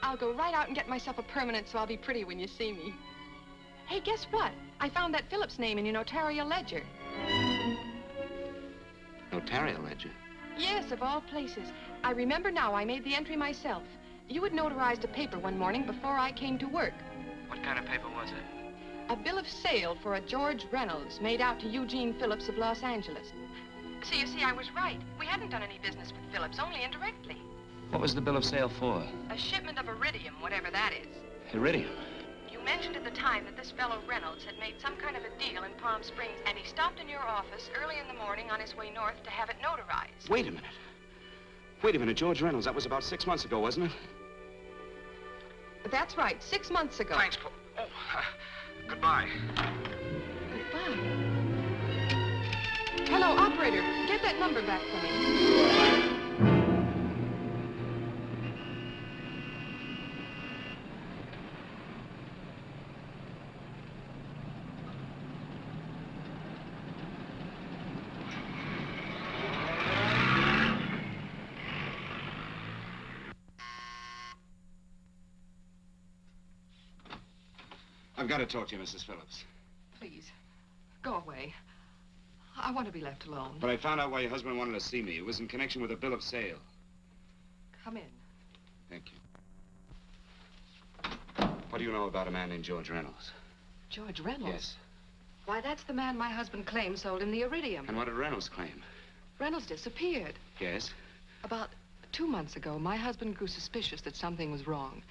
Speaker 4: I'll go right out and get myself a permanent so I'll be pretty when you see me. Hey, guess what? I found that Phillips name in your notarial ledger.
Speaker 2: Notarial ledger?
Speaker 4: Yes, of all places. I remember now I made the entry myself. You had notarized a paper one morning before I came to work.
Speaker 9: What kind of paper was it?
Speaker 4: A bill of sale for a George Reynolds made out to Eugene Phillips of Los Angeles.
Speaker 12: So you see, I was right. We hadn't done any business with Phillips, only indirectly.
Speaker 9: What was the bill of sale for?
Speaker 12: A shipment of iridium, whatever that is.
Speaker 9: Iridium.
Speaker 12: You mentioned at the time that this fellow Reynolds had made some kind of a deal in Palm Springs, and he stopped in your office early in the morning on his way north to have it notarized.
Speaker 2: Wait a minute. Wait a minute, George Reynolds. That was about 6 months ago, wasn't it?
Speaker 4: That's right, 6 months ago.
Speaker 9: Thanks, Paul. Oh, goodbye.
Speaker 4: Hello, operator. Get that number back for me.
Speaker 3: I've got to talk to you, Mrs. Phillips.
Speaker 4: Please, go away. I want to be left alone.
Speaker 3: But I found out why your husband wanted to see me. It was in connection with a bill of sale.
Speaker 4: Come in.
Speaker 3: Thank you. What do you know about a man named George Reynolds?
Speaker 4: George Reynolds?
Speaker 3: Yes.
Speaker 4: Why, that's the man my husband claimed sold him the iridium.
Speaker 3: And what did Reynolds claim?
Speaker 4: Reynolds disappeared.
Speaker 3: Yes?
Speaker 4: About 2 months ago, my husband grew suspicious that something was wrong.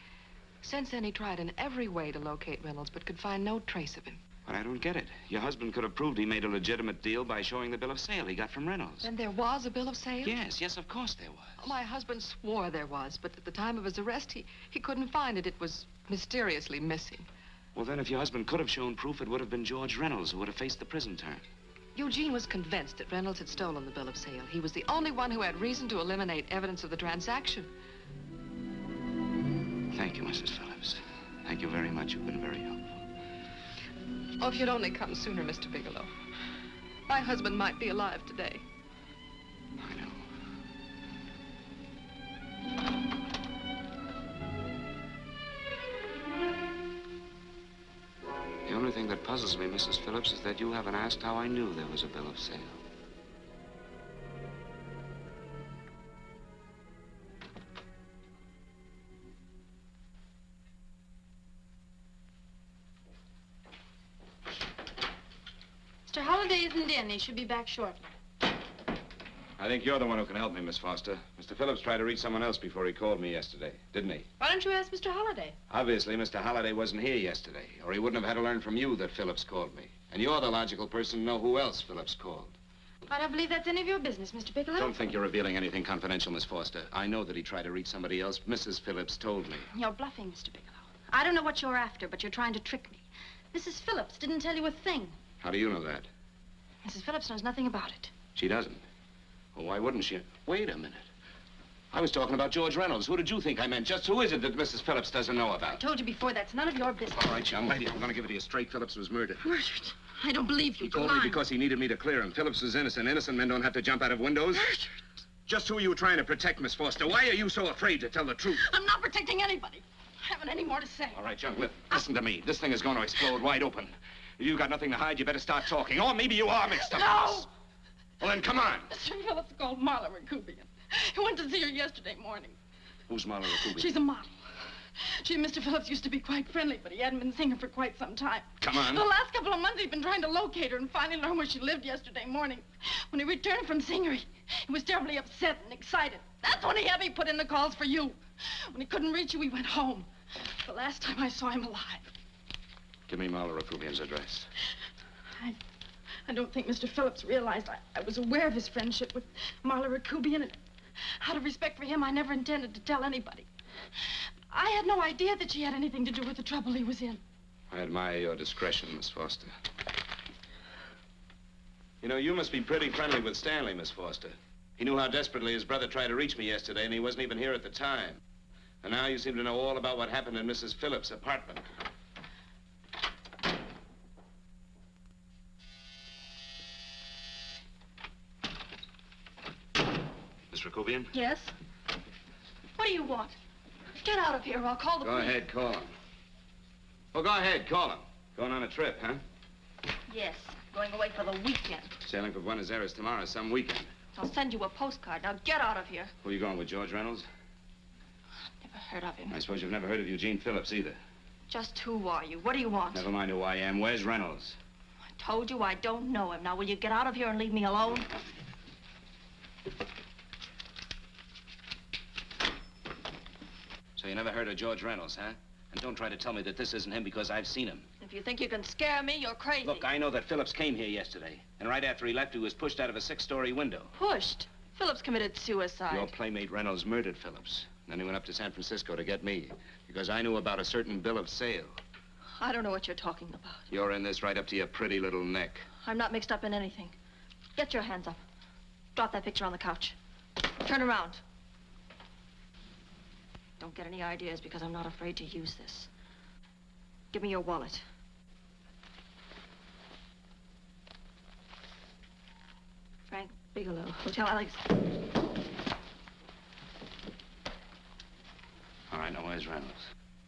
Speaker 4: Since then, he tried in every way to locate Reynolds, but could find no trace of him.
Speaker 3: But I don't get it. Your husband could have proved he made a legitimate deal by showing the bill of sale he got from Reynolds.
Speaker 4: Then there was a bill of sale?
Speaker 3: Yes, of course there was.
Speaker 4: My husband swore there was, but at the time of his arrest, he couldn't find it. It was mysteriously missing.
Speaker 3: Well, then, if your husband could have shown proof, it would have been George Reynolds who would have faced the prison term.
Speaker 4: Eugene was convinced that Reynolds had stolen the bill of sale. He was the only one who had reason to eliminate evidence of the transaction.
Speaker 3: Thank you, Mrs. Phillips. Thank you very much. You've been very helpful.
Speaker 4: Oh, if you'd only come sooner, Mr. Bigelow. My husband might be alive today.
Speaker 3: I know. The only thing that puzzles me, Mrs. Phillips, is that you haven't asked how I knew there was a bill of sale.
Speaker 19: Mr. Holliday isn't in. He should be back shortly.
Speaker 3: I think you're the one who can help me, Miss Foster. Mr. Phillips tried to reach someone else before he called me yesterday, didn't he?
Speaker 19: Why don't you ask Mr. Holliday?
Speaker 3: Obviously, Mr. Holliday wasn't here yesterday, or he wouldn't have had to learn from you that Phillips called me. And you're the logical person to know who else Phillips called.
Speaker 19: I don't believe that's any of your business, Mr. Bigelow.
Speaker 3: Don't think you're revealing anything confidential, Miss Foster. I know that he tried to reach somebody else. Mrs. Phillips told me.
Speaker 19: You're bluffing, Mr. Bigelow. I don't know what you're after, but you're trying to trick me. Mrs. Phillips didn't tell you a thing.
Speaker 3: How do you know that?
Speaker 19: Mrs. Phillips knows nothing about it.
Speaker 3: She doesn't. Well, why wouldn't she? Wait a minute. I was talking about George Reynolds. Who did you think I meant? Just who is it that Mrs. Phillips doesn't know
Speaker 19: I
Speaker 3: about?
Speaker 19: told you before, that's none of your business.
Speaker 3: All right, young lady, I'm going to give it to you straight. Phillips was murdered.
Speaker 19: Murdered? I don't believe you.
Speaker 3: He told me because he needed me to clear him. Phillips was innocent. Innocent men don't have to jump out of windows.
Speaker 19: Murdered?
Speaker 3: Just who are you trying to protect, Miss Foster? Why are you so afraid to tell the truth?
Speaker 19: I'm not protecting anybody. I haven't any more to say.
Speaker 3: All right, young, listen to me. This thing is going to explode wide open. If you've got nothing to hide, you better start talking. Or maybe you are mixed up in
Speaker 19: No!
Speaker 3: this. Well, then, come on.
Speaker 19: Mr. Phillips called Marla Rakubian. He went to see her yesterday morning.
Speaker 3: Who's Marla Rakubian?
Speaker 19: She's a model. She and Mr. Phillips used to be quite friendly, but he hadn't been seeing her for quite some time.
Speaker 3: Come on.
Speaker 19: For the last couple of months, he'd been trying to locate her and finally learned where she lived yesterday morning. When he returned from seeing her, he was terribly upset and excited. That's when he had me put in the calls for you. When he couldn't reach you, he went home. The last time I saw him alive.
Speaker 3: Give me Marla Rakubian's address.
Speaker 19: I don't think Mr. Phillips realized I was aware of his friendship with Marla Rakubian, and out of respect for him, I never intended to tell anybody. I had no idea that she had anything to do with the trouble he was in.
Speaker 3: I admire your discretion, Miss Foster. You know, you must be pretty friendly with Stanley, Miss Foster. He knew how desperately his brother tried to reach me yesterday, and he wasn't even here at the time. And now you seem to know all about what happened in Mrs. Phillips' apartment. Miss Rakubian?
Speaker 19: Yes? What do you want? Get out of here or I'll call the
Speaker 3: Go
Speaker 19: police.
Speaker 3: ahead, call him. Well, go ahead, call him. Going on a trip, huh?
Speaker 19: Yes, going away for the weekend.
Speaker 3: Sailing for Buenos Aires tomorrow, some weekend.
Speaker 19: I'll send you a postcard. Now get out of here.
Speaker 3: Who are you going with, George Reynolds?
Speaker 19: Never heard of him.
Speaker 3: I suppose you've never heard of Eugene Phillips either.
Speaker 19: Just who are you? What do you want?
Speaker 3: Never mind who I am. Where's Reynolds?
Speaker 19: I told you I don't know him. Now will you get out of here and leave me alone?
Speaker 3: So you never heard of George Reynolds, huh? And don't try to tell me that this isn't him because I've seen him.
Speaker 19: If you think you can scare me, you're crazy.
Speaker 3: Look, I know that Phillips came here yesterday. And right after he left, he was pushed out of a 6-story window.
Speaker 19: Pushed? Phillips committed suicide.
Speaker 3: Your playmate Reynolds murdered Phillips. Then he went up to San Francisco to get me. Because I knew about a certain bill of sale.
Speaker 19: I don't know what you're talking about.
Speaker 3: You're in this right up to your pretty little neck.
Speaker 19: I'm not mixed up in anything.
Speaker 12: Get your hands up. Drop that picture on the couch. Turn around. Don't get any ideas because I'm not afraid to use this. Give me your wallet. Frank Bigelow, Hotel Alex.
Speaker 7: All right, now where's Reynolds?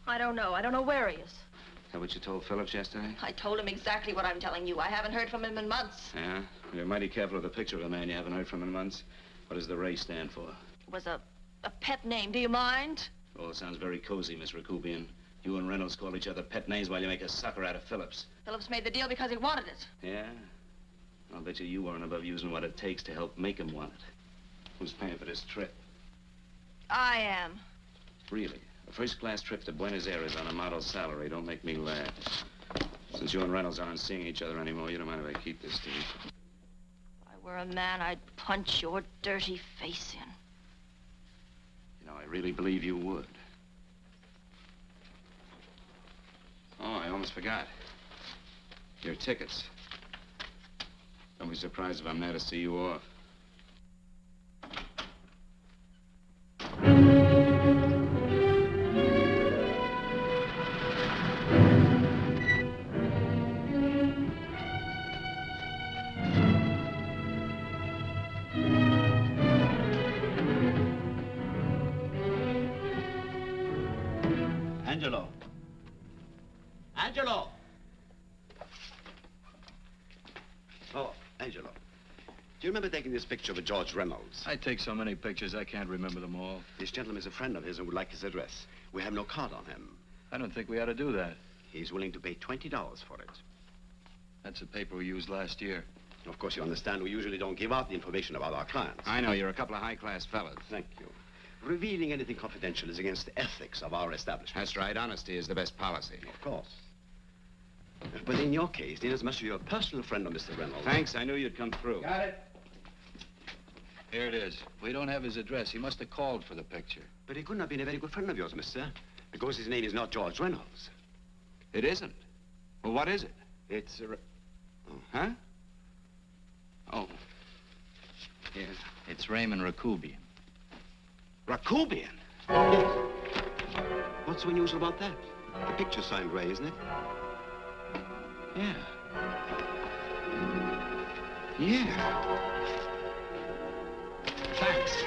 Speaker 12: I don't know. I don't know where he is.
Speaker 7: Is that what you told Phillips yesterday?
Speaker 12: I told him exactly what I'm telling you. I haven't heard from him in months.
Speaker 7: Yeah? You're mighty careful of the picture of a man you haven't heard from in months. What does the Ray stand for?
Speaker 12: It was a pet name. Do you mind?
Speaker 7: Oh, it sounds very cozy, Miss Rakubian. You and Reynolds call each other pet names while you make a sucker out of Phillips.
Speaker 12: Phillips made the deal because he wanted it.
Speaker 7: Yeah? I'll bet you weren't above using what it takes to help make him want it. Who's paying for this trip?
Speaker 12: I am.
Speaker 7: Really? A first-class trip to Buenos Aires on a model salary. Don't make me laugh. Since you and Reynolds aren't seeing each other anymore, you don't mind if I keep this, do you?
Speaker 12: If I were a man, I'd punch your dirty face in.
Speaker 7: You know, I really believe you would. Oh, I almost forgot. Your tickets. Don't be surprised if I'm there to see you off.
Speaker 8: Angelo. Angelo! Oh, Angelo. Do you remember taking this picture of George Reynolds?
Speaker 14: I take so many pictures, I can't remember them all.
Speaker 8: This gentleman is a friend of his and would like his address. We have no card on him.
Speaker 14: I don't think we ought to do that.
Speaker 8: He's willing to pay $20 for it.
Speaker 14: That's the paper we used last year.
Speaker 8: Of course, you understand we usually don't give out the information about our clients.
Speaker 7: I know, you're a couple of high-class fellas.
Speaker 8: Thank you. Revealing anything confidential is against the ethics of our establishment.
Speaker 7: That's right. Honesty is the best policy.
Speaker 8: Of course. But in your case, inasmuch as you're a personal friend of Mr. Reynolds...
Speaker 7: Thanks. I knew you'd come through.
Speaker 14: Got it. Here it is. We don't have his address. He must have called for the picture.
Speaker 8: But he couldn't have been a very good friend of yours, mister, because his name is not George Reynolds.
Speaker 7: It isn't? Well, what is it?
Speaker 8: It's a...
Speaker 7: Huh? Oh. Yes.
Speaker 14: It's Raymond Rakubian.
Speaker 8: Rakubian? What's so unusual about that? The picture's signed Ray, isn't it?
Speaker 7: Yeah. Yeah. Thanks.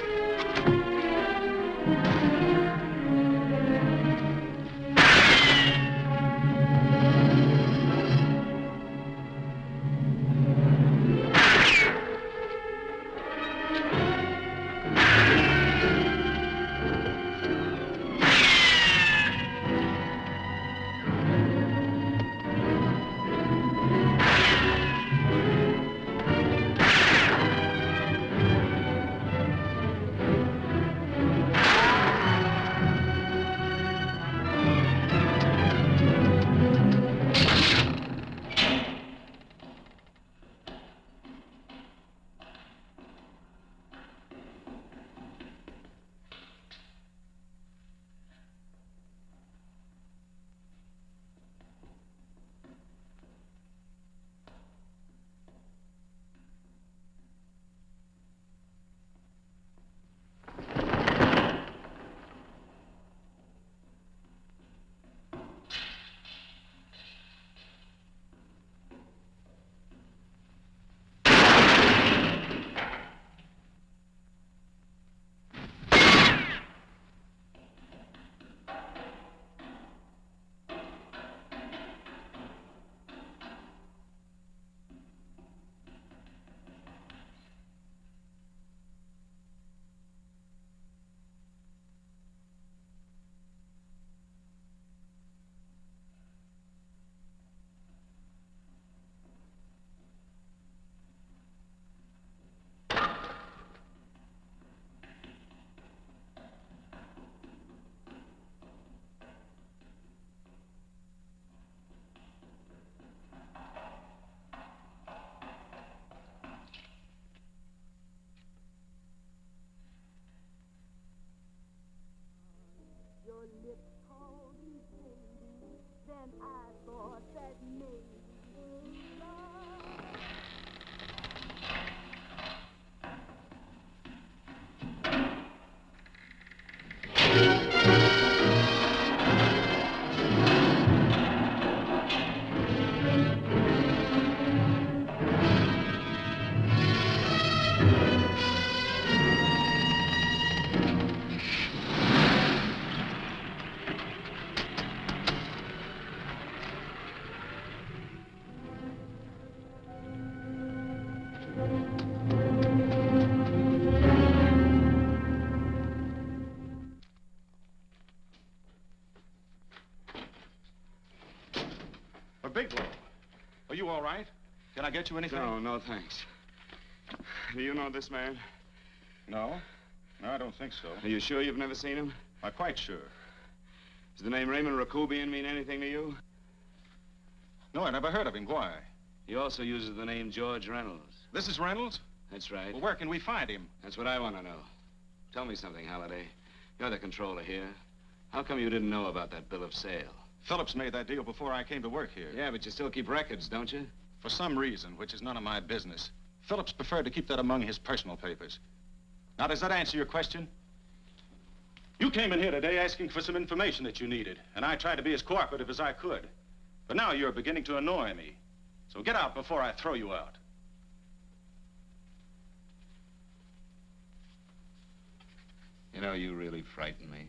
Speaker 9: all right. Can I get you anything?
Speaker 6: No, no, thanks. Do you know this man?
Speaker 9: No. No, I don't think so.
Speaker 6: Are you sure you've never seen him?
Speaker 9: I'm quite sure.
Speaker 6: Does the name Raymond Rakubian mean anything to you?
Speaker 9: No, I never heard of him. Why?
Speaker 7: He also uses the name George Reynolds.
Speaker 9: This is Reynolds?
Speaker 7: That's right.
Speaker 9: Well, where can we find him?
Speaker 7: That's what I want to know. Tell me something, Halliday. You're the controller here. How come you didn't know about that bill of sale?
Speaker 9: Phillips made that deal before I came to work here.
Speaker 7: Yeah, but you still keep records, don't you?
Speaker 9: For some reason, which is none of my business, Phillips preferred to keep that among his personal papers. Now, does that answer your question? You came in here today asking for some information that you needed, and I tried to be as cooperative as I could. But now you're beginning to annoy me. So get out before I throw you out.
Speaker 7: You know, you really frighten me.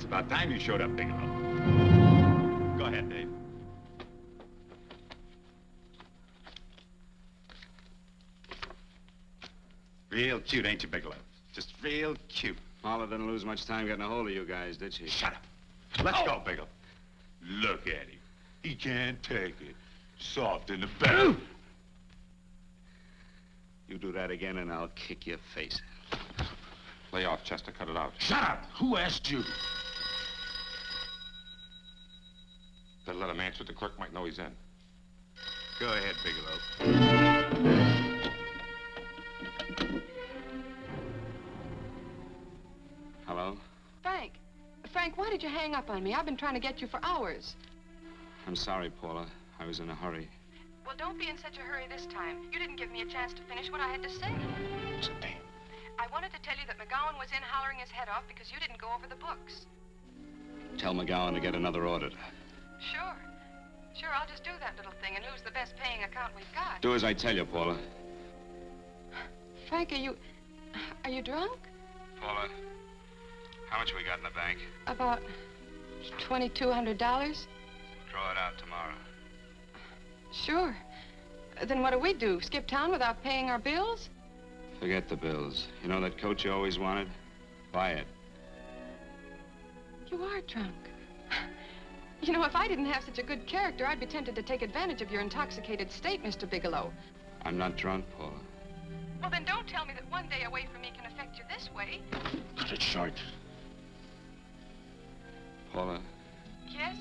Speaker 15: About time you showed up, Bigelow.
Speaker 9: Go ahead, Dave.
Speaker 6: Real cute, ain't you, Bigelow? Just real cute.
Speaker 7: Paula didn't lose much time getting a hold of you guys, did she?
Speaker 6: Shut up. Let's go, Bigelow. Look at him. He can't take it. Soft in the back.
Speaker 7: You do that again and I'll kick your face.
Speaker 15: Lay off, Chester. Cut it out.
Speaker 6: Shut up. Who asked you?
Speaker 15: Better let him answer. The clerk might know he's in.
Speaker 6: Go ahead, Bigelow.
Speaker 7: Hello?
Speaker 12: Frank. Frank, why did you hang up on me? I've been trying to get you for hours.
Speaker 7: I'm sorry, Paula. I was in a hurry.
Speaker 12: Well, don't be in such a hurry this time. You didn't give me a chance to finish what I had to say. I wanted to tell you that McGowan was in hollering his head off because you didn't go over the books.
Speaker 7: Tell McGowan to get another auditor.
Speaker 12: Sure. Sure, I'll just do that little thing and lose the best paying account we've got.
Speaker 7: Do as I tell you, Paula.
Speaker 12: Frank, are you drunk?
Speaker 7: Paula, how much we got in the bank?
Speaker 12: About $2,200.
Speaker 7: Draw it out tomorrow.
Speaker 12: Sure. Then what do? Skip town without paying our bills?
Speaker 7: Forget the bills. You know that coat you always wanted? Buy it.
Speaker 12: You are drunk. You know, if I didn't have such a good character, I'd be tempted to take advantage of your intoxicated state, Mr. Bigelow.
Speaker 7: I'm not drunk, Paula.
Speaker 12: Well, then don't tell me that one day away from me can affect you this way.
Speaker 6: Cut it short.
Speaker 7: Paula,
Speaker 12: Yes?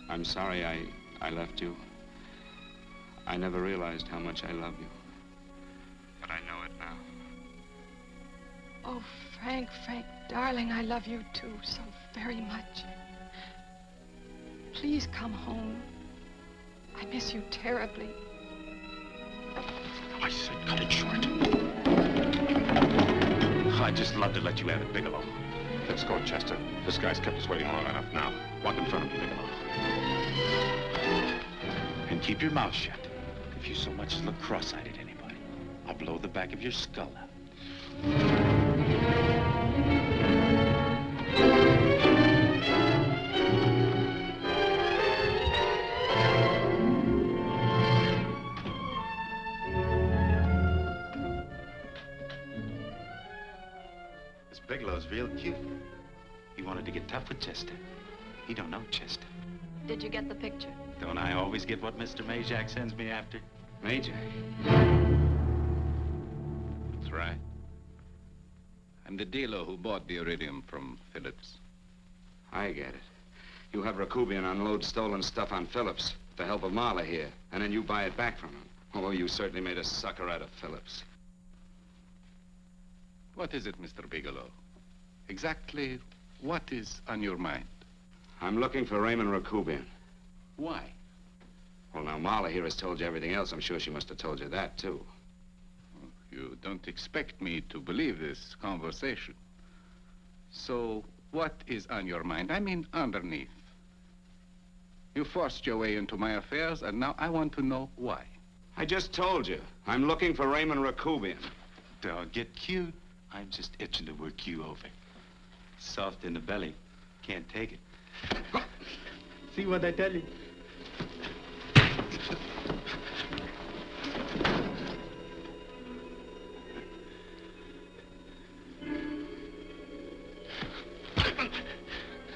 Speaker 7: I'm sorry I left you. I never realized how much I love you. But I know it now.
Speaker 12: Oh, Frank, darling, I love you too so very much. Please come home. I miss you terribly.
Speaker 6: I said cut it short. I'd just love to let you have it, Bigelow.
Speaker 15: Let's go, Chester. This guy's kept us waiting long enough now. Walk in front of me, Bigelow.
Speaker 6: And keep your mouth shut. If you so much as look cross-eyed at anybody, I'll blow the back of your skull out. This Bigelow's real cute. He wanted to get tough with Chester. He don't know Chester.
Speaker 12: Did you get the picture?
Speaker 6: Don't I always get what Mr. Majak sends me after?
Speaker 7: Major?
Speaker 21: That's right. I'm the dealer who bought the iridium from Phillips.
Speaker 7: I get it. You have Rakubian unload stolen stuff on Phillips with the help of Marla here, and then you buy it back from him. Oh, you certainly made a sucker out of Phillips.
Speaker 21: What is it, Mr. Bigelow? Exactly what is on your mind?
Speaker 7: I'm looking for Raymond Rakubian.
Speaker 21: Why?
Speaker 7: Well, now, Marla here has told you everything else. I'm sure she must have told you that, too.
Speaker 21: You don't expect me to believe this conversation. So, what is on your mind? I mean, underneath. You forced your way into my affairs, and now I want to know why.
Speaker 7: I just told you. I'm looking for Raymond Rakubian.
Speaker 1: Don't get cute. I'm just itching to work you over. Soft in the belly. Can't take it. See what I tell you?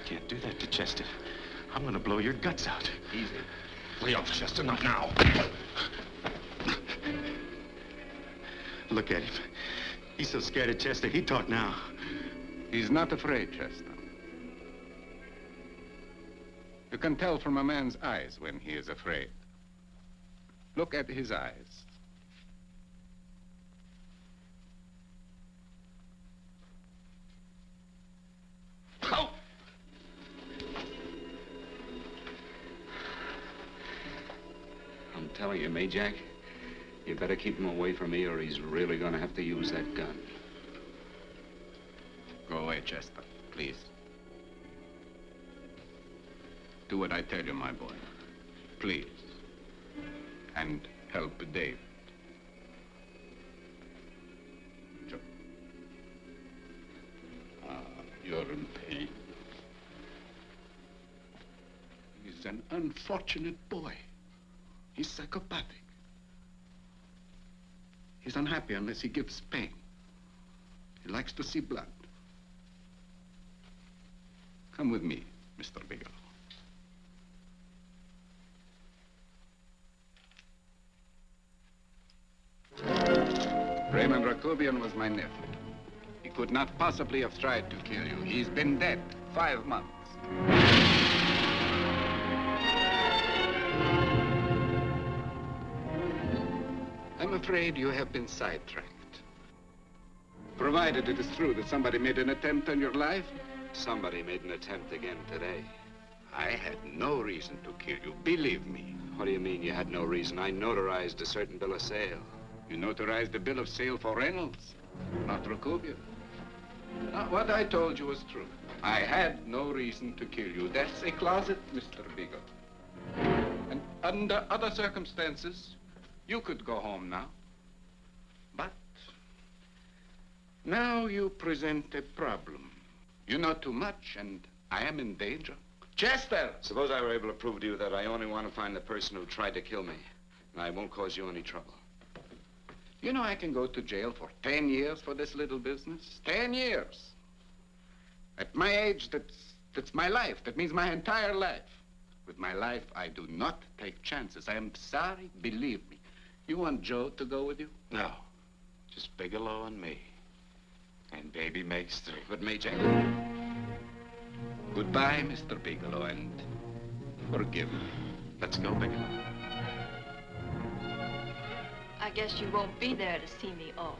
Speaker 1: Can't do that to Chester. I'm gonna blow your guts out.
Speaker 7: Easy.
Speaker 1: Lay off, Chester, not now. Look at him. He's so scared of Chester, he'd talk now.
Speaker 21: He's not afraid, Chester. You can tell from a man's eyes when he is afraid. Look at his eyes.
Speaker 7: Oh! I'm telling you, Majak, you better keep him away from me or he's really gonna have to use that gun.
Speaker 21: Go away, Chester, please. Do what I tell you, my boy. Please. And help Dave. Joe. You're in pain. He's an unfortunate boy. He's psychopathic. He's unhappy unless he gives pain. He likes to see blood. Come with me, Mr. Bigelow. Raymond Rakubian was my nephew. He could not possibly have tried to kill you. He's been dead 5 months. I'm afraid you have been sidetracked. Provided it is true that somebody made an attempt on your life.
Speaker 7: Somebody made an attempt again today.
Speaker 21: I had no reason to kill you, believe me.
Speaker 7: What do you mean you had no reason? I notarized a certain bill of sale.
Speaker 21: You notarized the bill of sale for Reynolds, not Rakubian. Now, what I told you was true. I had no reason to kill you. That's a closet, Mr. Bigelow. And under other circumstances, you could go home now. But now you present a problem. You know too much, and I am in danger. Chester!
Speaker 7: Suppose I were able to prove to you that I only want to find the person who tried to kill me, and I won't cause you any trouble.
Speaker 21: You know, I can go to jail for 10 years for this little business. 10 years. At my age, that's my life. That means my entire life. With my life, I do not take chances. I am sorry, believe me. You want Joe to go with you?
Speaker 1: No. Just Bigelow and me. And baby makes 3.
Speaker 21: But Major, goodbye, Mr. Bigelow, and forgive me.
Speaker 1: Let's go, Bigelow.
Speaker 4: I guess you won't be there to see me off.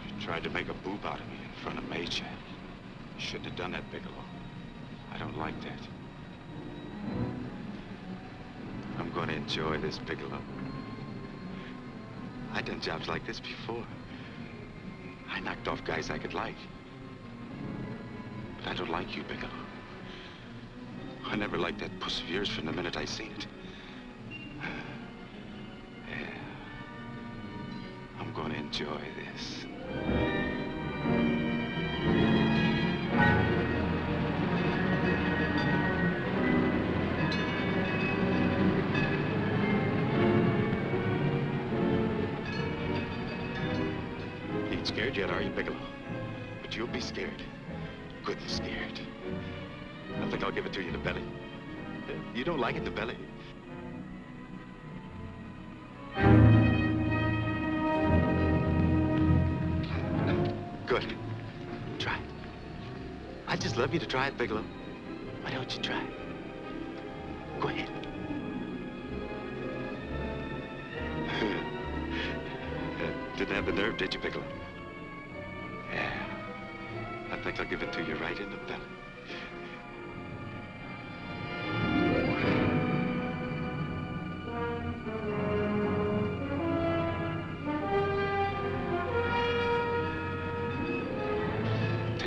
Speaker 1: You tried to make a boob out of me in front of Major. You shouldn't have done that, Bigelow. I don't like that. I'm going to enjoy this, Bigelow. I've done jobs like this before. I knocked off guys I could like. But I don't like you, Bigelow. I never liked that puss of yours from the minute I seen it. Yeah. I'm going to enjoy this. Scared yet, are you, Bigelow? But you'll be scared. Good and scared. I think I'll give it to you in the belly. You don't like it in the belly? Good. Try it. I'd just love you to try it, Bigelow. Why don't you try it? Go ahead. Didn't have the nerve, did you, Bigelow? Yeah. I think I'll give it to you right in the belly.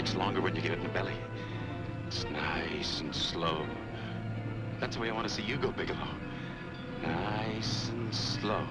Speaker 1: takes longer when you get it in the belly. It's nice and slow. That's the way I want to see you go, Bigelow. Nice and slow.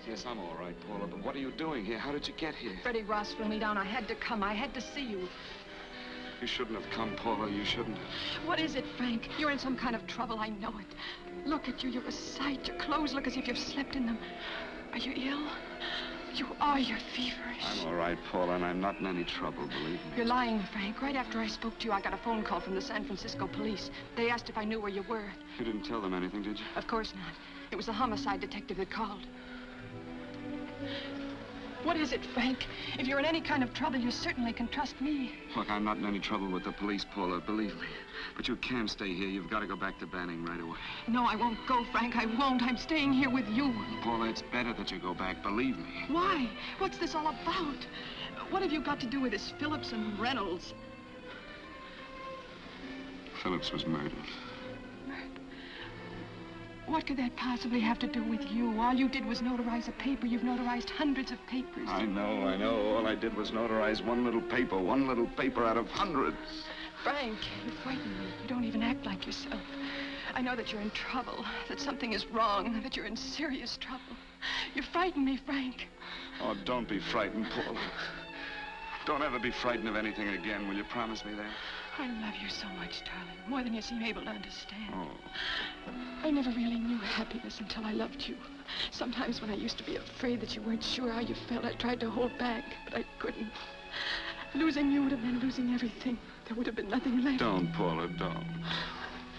Speaker 7: Yes, I'm all right, Paula, but what are you doing here? How did you get here?
Speaker 4: Freddie Ross flew me down. I had to come. I had to see you.
Speaker 7: You shouldn't have come, Paula. You shouldn't have.
Speaker 4: What is it, Frank? You're in some kind of trouble. I know it. Look at you. You're a sight. Your clothes look as if you've slept in them. Are you ill? You are. You're feverish.
Speaker 7: I'm all right, Paula, and I'm not in any trouble, believe me.
Speaker 4: You're lying, Frank. Right after I spoke to you, I got a phone call from the San Francisco police. They asked if I knew where you were.
Speaker 7: You didn't tell them anything, did you?
Speaker 4: Of course not. It was the homicide detective that called. What is it, Frank? If you're in any kind of trouble, you certainly can trust me.
Speaker 7: Look, I'm not in any trouble with the police, Paula, believe me. But you can't stay here. You've got to go back to Banning right away.
Speaker 4: No, I won't go, Frank. I won't. I'm staying here with you.
Speaker 7: Paula, it's better that you go back, believe me.
Speaker 4: Why? What's this all about? What have you got to do with this Phillips and Reynolds?
Speaker 7: Phillips was murdered.
Speaker 4: What could that possibly have to do with you? All you did was notarize a paper. You've notarized hundreds of papers.
Speaker 7: I know. All I did was notarize one little paper out of hundreds.
Speaker 4: Frank, you frighten me. You don't even act like yourself. I know that you're in trouble, that something is wrong, that you're in serious trouble. You frighten me, Frank.
Speaker 7: Oh, don't be frightened, Paula. Don't ever be frightened of anything again. Will you promise me that?
Speaker 4: I love you so much, darling, more than you seem able to understand.
Speaker 7: Oh.
Speaker 4: I never really knew happiness until I loved you. Sometimes when I used to be afraid that you weren't sure how you felt, I tried to hold back, but I couldn't. Losing you would have meant losing everything. There would have been nothing left.
Speaker 7: Don't, Paula, don't.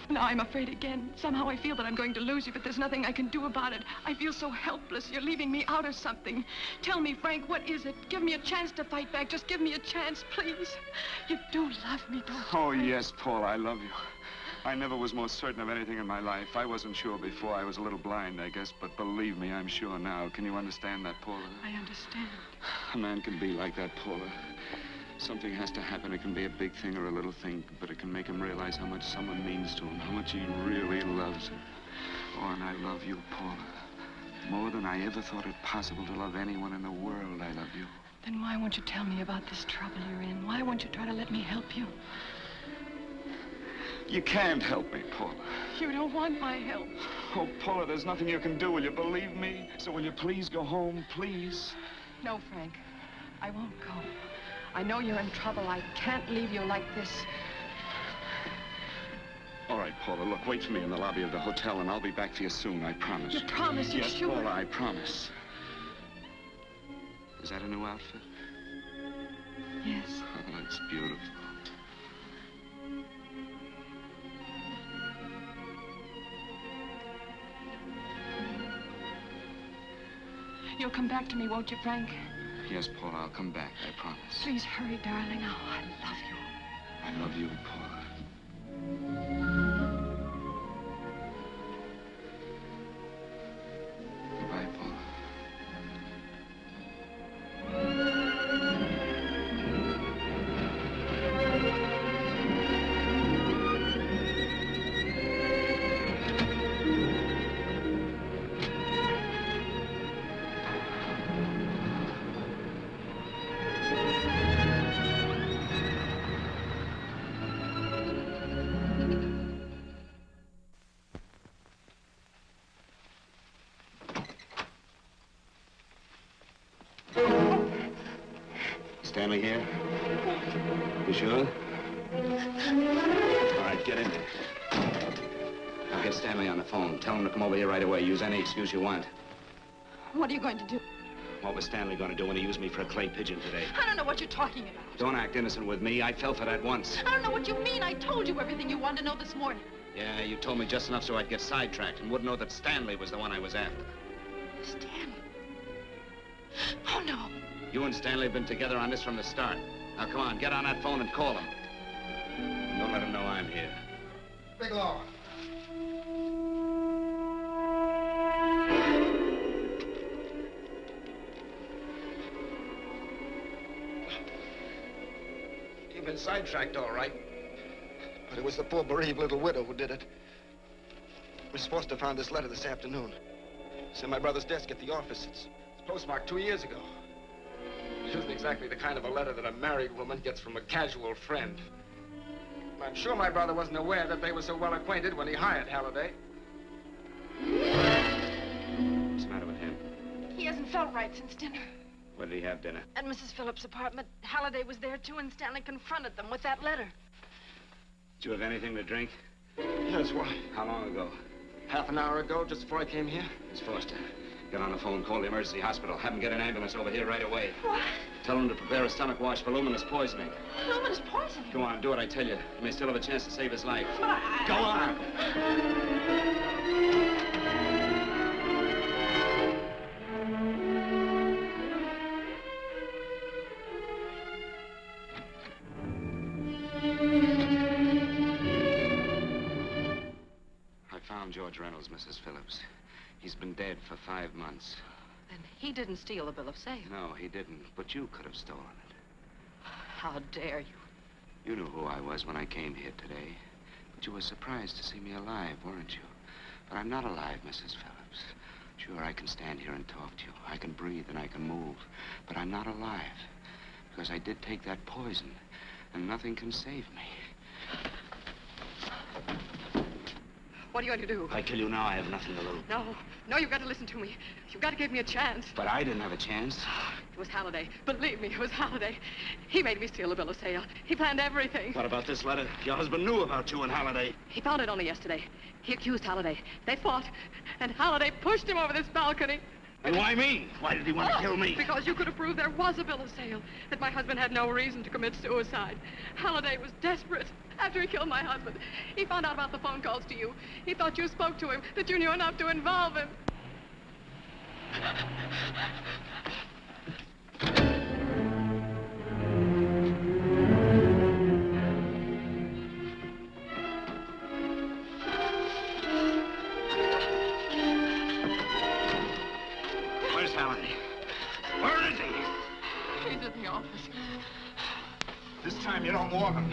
Speaker 4: Now I'm afraid again. Somehow I feel that I'm going to lose you, but there's nothing I can do about it. I feel so helpless. You're leaving me out of something. Tell me, Frank, what is it? Give me a chance to fight back. Just give me a chance, please. You do love me, don't you?
Speaker 7: Oh, yes, Paula, I love you. I never was more certain of anything in my life. I wasn't sure before. I was a little blind, I guess, but believe me, I'm sure now. Can you understand that, Paula?
Speaker 4: I understand.
Speaker 7: A man can be like that, Paula. Something has to happen. It can be a big thing or a little thing, but it can make him realize how much someone means to him, how much he really loves her. Oh, and I love you, Paula. More than I ever thought it possible to love anyone in the world, I love you.
Speaker 4: Then why won't you tell me about this trouble you're in? Why won't you try to let me help you?
Speaker 7: You can't help me, Paula.
Speaker 4: You don't want my help.
Speaker 7: Oh, Paula, there's nothing you can do. Will you believe me? So will you please go home, please?
Speaker 4: No, Frank. I won't go. I know you're in trouble. I can't leave you like this.
Speaker 7: All right, Paula, look, wait for me in the lobby of the hotel, and I'll be back for you soon, I promise.
Speaker 4: You promise? You're
Speaker 7: yes,
Speaker 4: sure?
Speaker 7: Paula, I promise. Is that a new outfit?
Speaker 4: Yes.
Speaker 7: Oh, it's beautiful.
Speaker 4: You'll come back to me, won't you, Frank?
Speaker 7: Yes, Paula, I'll come back, I promise.
Speaker 4: Please hurry, darling. Oh, I love you.
Speaker 7: I love you, Paula. Goodbye, Paula. Stanley here? You sure? All right, get in there. Now get Stanley on the phone. Tell him to come over here right away. Use any excuse you want.
Speaker 19: What are you going to do?
Speaker 7: What was Stanley going to do when he used me for a clay pigeon today?
Speaker 19: I don't know what you're talking about.
Speaker 7: Don't act innocent with me. I fell for that once.
Speaker 19: I don't know what you mean. I told you everything you wanted to know this morning.
Speaker 7: Yeah, you told me just enough so I'd get sidetracked and wouldn't know that Stanley was the one I was after.
Speaker 19: Stanley? Oh, no.
Speaker 7: You and Stanley have been together on this from the start. Now, come on, get on that phone and call him. And don't let him know I'm here.
Speaker 6: Bigelow.
Speaker 8: You've been sidetracked, all right. But it was the poor bereaved little widow who did it. Miss Foster found this letter this afternoon. It's in my brother's desk at the office. It's postmarked 2 years ago. It isn't exactly the kind of a letter that a married woman gets from a casual friend. I'm sure my brother wasn't aware that they were so well acquainted when he hired Halliday.
Speaker 7: What's the matter with him?
Speaker 19: He hasn't felt right since dinner.
Speaker 7: Where did he have dinner?
Speaker 19: At Mrs. Phillips' apartment, Halliday was there, too, and Stanley confronted them with that letter.
Speaker 7: Did you have anything to drink?
Speaker 8: Yes, why?
Speaker 7: How long ago?
Speaker 8: Half an hour ago, just before I came here.
Speaker 7: Miss Foster, get on the phone, call the emergency hospital. Have them get an ambulance over here right away.
Speaker 19: What?
Speaker 7: Tell them to prepare a stomach wash for luminous poisoning.
Speaker 19: Luminous poisoning?
Speaker 7: Go on, do it, I tell you. You may still have a chance to save his life.
Speaker 19: But I...
Speaker 7: Go on! I found George Reynolds, Mrs. Phillips. He's been dead for 5 months.
Speaker 12: Then he didn't steal the bill of sale.
Speaker 7: No, he didn't. But you could have stolen it.
Speaker 12: How dare you?
Speaker 7: You knew who I was when I came here today. But you were surprised to see me alive, weren't you? But I'm not alive, Mrs. Phillips. Sure, I can stand here and talk to you. I can breathe and I can move. But I'm not alive. Because I did take that poison. And nothing can save me.
Speaker 12: What are you going to do?
Speaker 7: If I kill you now, I have nothing to lose.
Speaker 12: No, you've got to listen to me. You've got to give me a chance.
Speaker 7: But I didn't have a chance.
Speaker 12: It was Halliday. Believe me, it was Halliday. He made me steal the bill of sale. He planned everything.
Speaker 7: What about this letter? Your husband knew about you and Halliday.
Speaker 12: He found it only yesterday. He accused Halliday. They fought, and Halliday pushed him over this balcony.
Speaker 7: And why me? Why did he want to kill me?
Speaker 12: Because you could have proved there was a bill of sale, that my husband had no reason to commit suicide. Halliday was desperate. After he killed my husband, he found out about the phone calls to you. He thought you spoke to him, that you knew enough to involve him.
Speaker 7: Where's Halliday? Where is he?
Speaker 19: He's at the office.
Speaker 7: This time you don't warn him.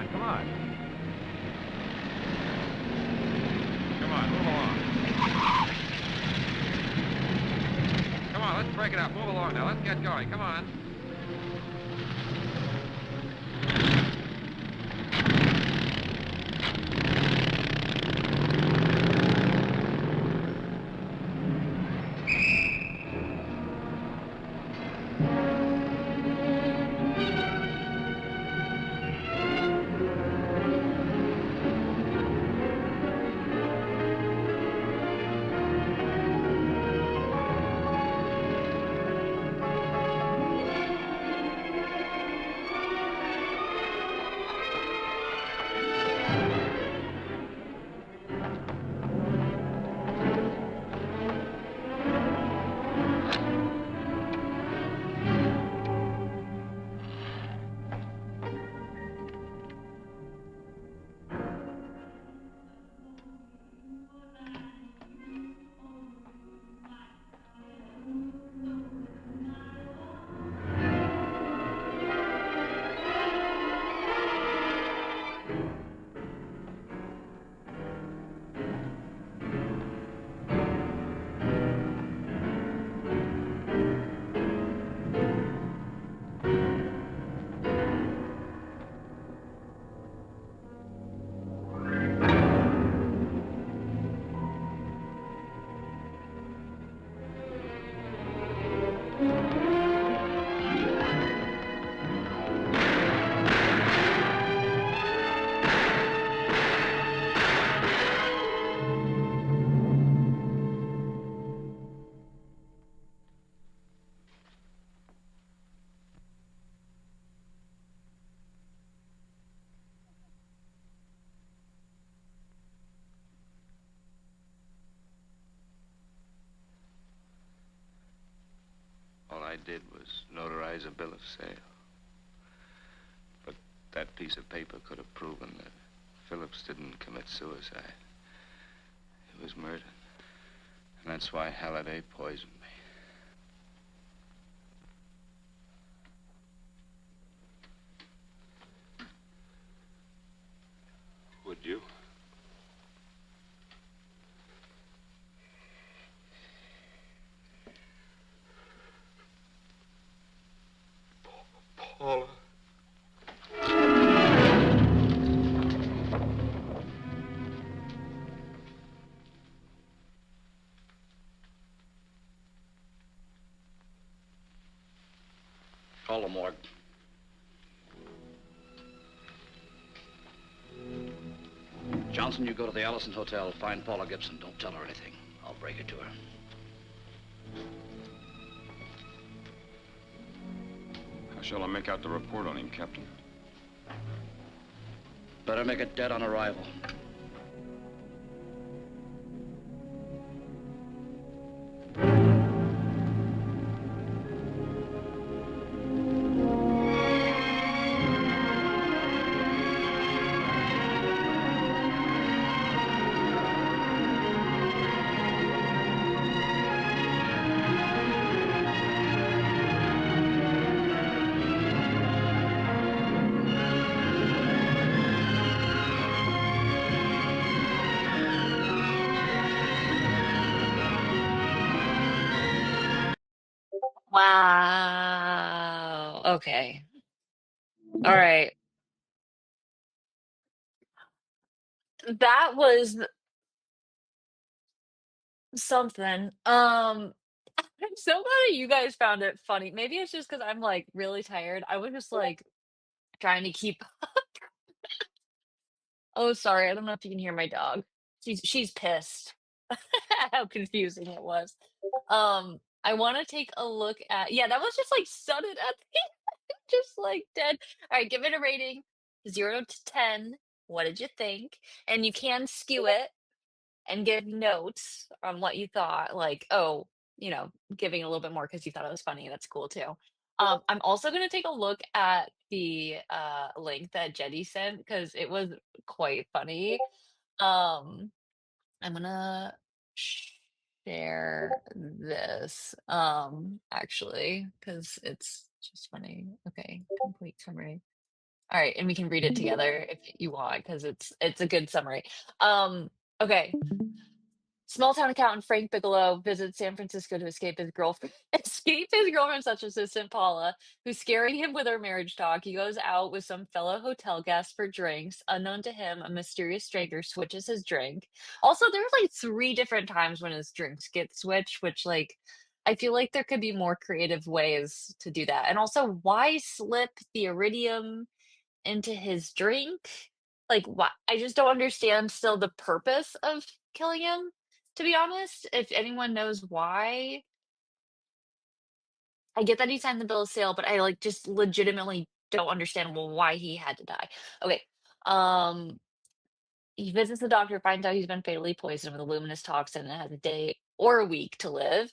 Speaker 15: on, come on. Come on, move along. Come on, let's break it up. Move along now. Let's get going. Come on.
Speaker 14: All I did was notarize a bill of sale. But that piece of paper could have proven that Phillips didn't commit suicide. He was murdered. And that's why Halliday poisoned me. Would you?
Speaker 8: Paula.
Speaker 20: Call the morgue. Johnson, you go to the Allison Hotel, find Paula Gibson. Don't tell her anything. I'll break it to her.
Speaker 7: How shall I make out the report on him, Captain?
Speaker 20: Better make it dead on arrival.
Speaker 10: Wow. Okay. All right. That was something. I'm so glad that you guys found it funny. Maybe it's just because I'm like really tired. I was just like trying to keep. Oh, sorry. I don't know if you can hear my dog. She's pissed. How confusing it was. I want to take a look at. Yeah, that was just like sudden at the just like dead. All right, give it a rating, 0 to 10. What did you think? And you can skew it and give notes on what you thought. Like, oh, giving a little bit more because you thought it was funny. That's cool too. I'm also gonna take a look at the link that Jenny sent because it was quite funny. Um, I'm gonna share this actually because it's just funny. Okay, complete summary. All right, and we can read it together if you want, because it's a good summary. Okay. Small town accountant Frank Bigelow visits San Francisco to escape his girlfriend, escape his girlfriend's such assistant Paula, who's scaring him with her marriage talk. He goes out with some fellow hotel guests for drinks. Unknown to him, a mysterious stranger switches his drink. Also, there's like three different times when his drinks get switched, which like I feel like there could be more creative ways to do that. And also, why slip the iridium into his drink? Like, why? I just don't understand still the purpose of killing him, to be honest. If anyone knows why, I get that he signed the bill of sale, but I like just legitimately don't understand why he had to die. Okay. Um, he visits the doctor, finds out he's been fatally poisoned with a luminous toxin and has a day or a week to live.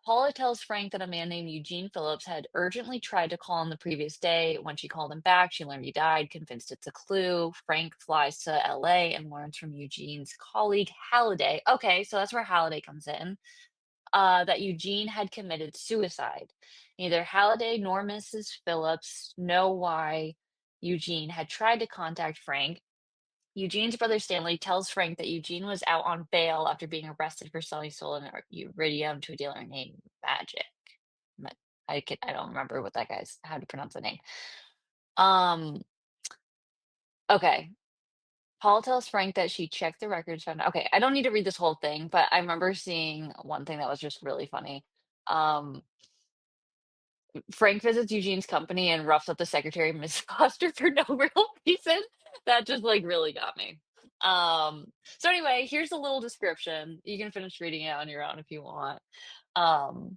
Speaker 10: Paula tells Frank that a man named Eugene Phillips had urgently tried to call him the previous day. When she called him back, she learned he died, convinced it's a clue. Frank flies to LA and learns from Eugene's colleague, Halliday. Okay, so that's where Halliday comes in. That Eugene had committed suicide. Neither Halliday nor Mrs. Phillips know why Eugene had tried to contact Frank. Eugene's brother Stanley tells Frank that Eugene was out on bail after being arrested for selling stolen iridium to a dealer named Magic. I don't remember what that guy's how to pronounce the name. Um, okay. Paul tells Frank that she checked the records. Okay, I don't need to read this whole thing, but I remember seeing one thing that was just really funny. Um, Frank visits Eugene's company and roughs up the secretary, Miss Foster, for no real reason. That just like really got me. So anyway, here's a little description. You can finish reading it on your own if you want. Um,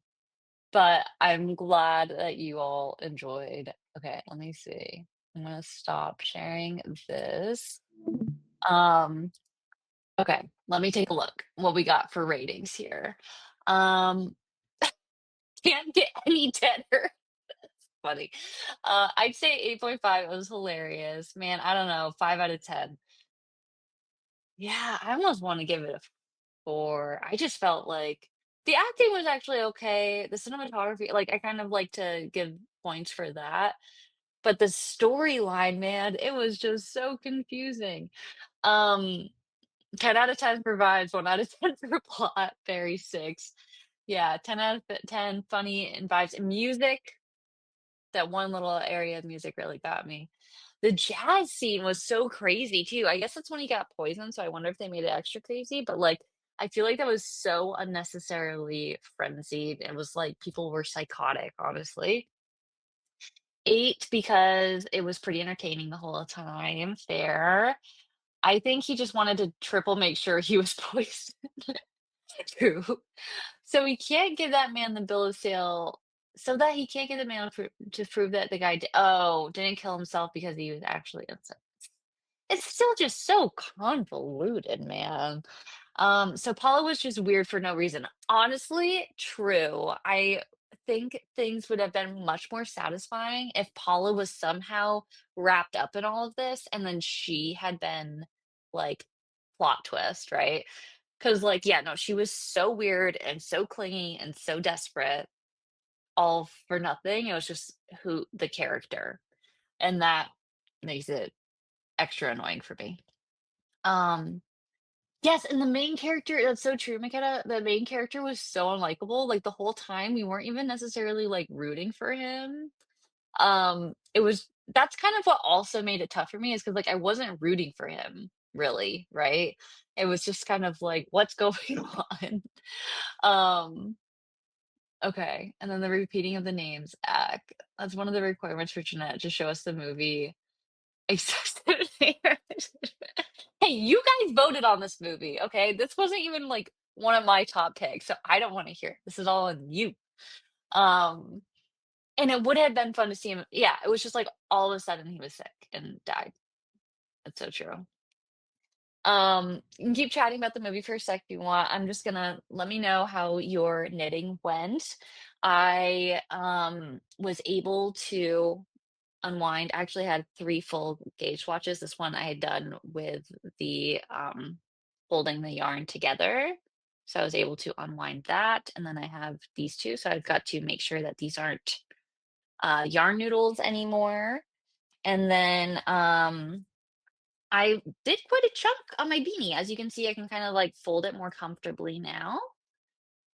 Speaker 10: but I'm glad that you all enjoyed. Okay, let me see. I'm gonna stop sharing this. Um, okay, let me take a look what we got for ratings here. Um, can't get any better. Funny. I'd say 8.5. It was hilarious. Man, I don't know, 5 out of 10. Yeah, I almost want to give it a 4. I just felt like the acting was actually okay. The cinematography, like I kind of like to give points for that. But the storyline, man, it was just so confusing. Um, 10 out of 10 for vibes, 1 out of 10 for plot, very 6. Yeah, 10 out of 10 funny and vibes and music. That one little area of music really got me. The jazz scene was so crazy too. I guess that's when he got poisoned, so I wonder if they made it extra crazy, but, like, I feel like that was so unnecessarily frenzied. It was like people were psychotic, honestly. 8 because it was pretty entertaining the whole time, fair. I think he just wanted to triple make sure he was poisoned. True. So he can't give that man the bill of sale so that he can't get the man to prove that the guy didn't kill himself because he was actually innocent. It's still just so convoluted, man. So Paula was just weird for no reason. Honestly, true. I think things would have been much more satisfying if Paula was somehow wrapped up in all of this and then she had been like plot twist, right? Because, like, yeah, no, she was so weird and so clingy and so desperate, all for nothing. It was just who the character, and that makes it extra annoying for me. Um, yes, and the main character, that's so true, McKenna. The main character was so unlikable. Like the whole time, we weren't even necessarily like rooting for him. It was that's kind of what also made it tough for me is because like I wasn't rooting for him really, right? It was just kind of like, what's going on? Um, okay, and then the repeating of the names act. That's one of the requirements for Jeanette to show us the movie. Excessive Hey, you guys voted on this movie, okay? This wasn't even like one of my top picks, so I don't want to hear it. This is all on you. Um, and it would have been fun to see him. Yeah, it was just like all of a sudden he was sick and died. That's so true. You can keep chatting about the movie for a sec if you want. I'm just gonna let me know how your knitting went. I was able to unwind. I actually had 3 full gauge watches. This one I had done with the holding the yarn together. So I was able to unwind that. And then I have these 2. So I've got to make sure that these aren't yarn noodles anymore. And then I did quite a chunk on my beanie. As you can see, I can kind of like fold it more comfortably now.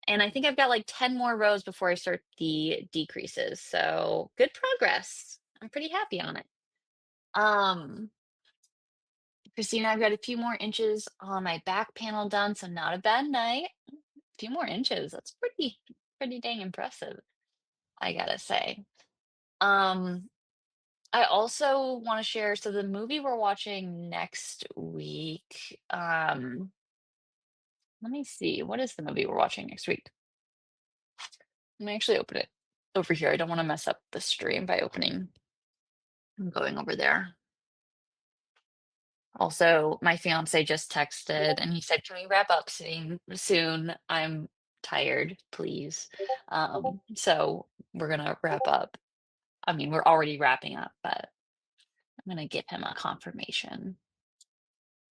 Speaker 10: And I think I've got like 10 more rows before I start the decreases. So good progress. I'm pretty happy on it. Um, Christina, I've got a few more inches on my back panel done, so not a bad night. A few more inches. That's pretty dang impressive, I gotta say. Um, I also want to share, so the movie we're watching next week, let me see, what is the movie we're watching next week? Let me actually open it over here. I don't want to mess up the stream by opening. I'm going over there. Also, my fiance just texted and he said, "Can we wrap up soon? I'm tired, please." So we're gonna wrap up. I mean, we're already wrapping up, but I'm gonna give him a confirmation.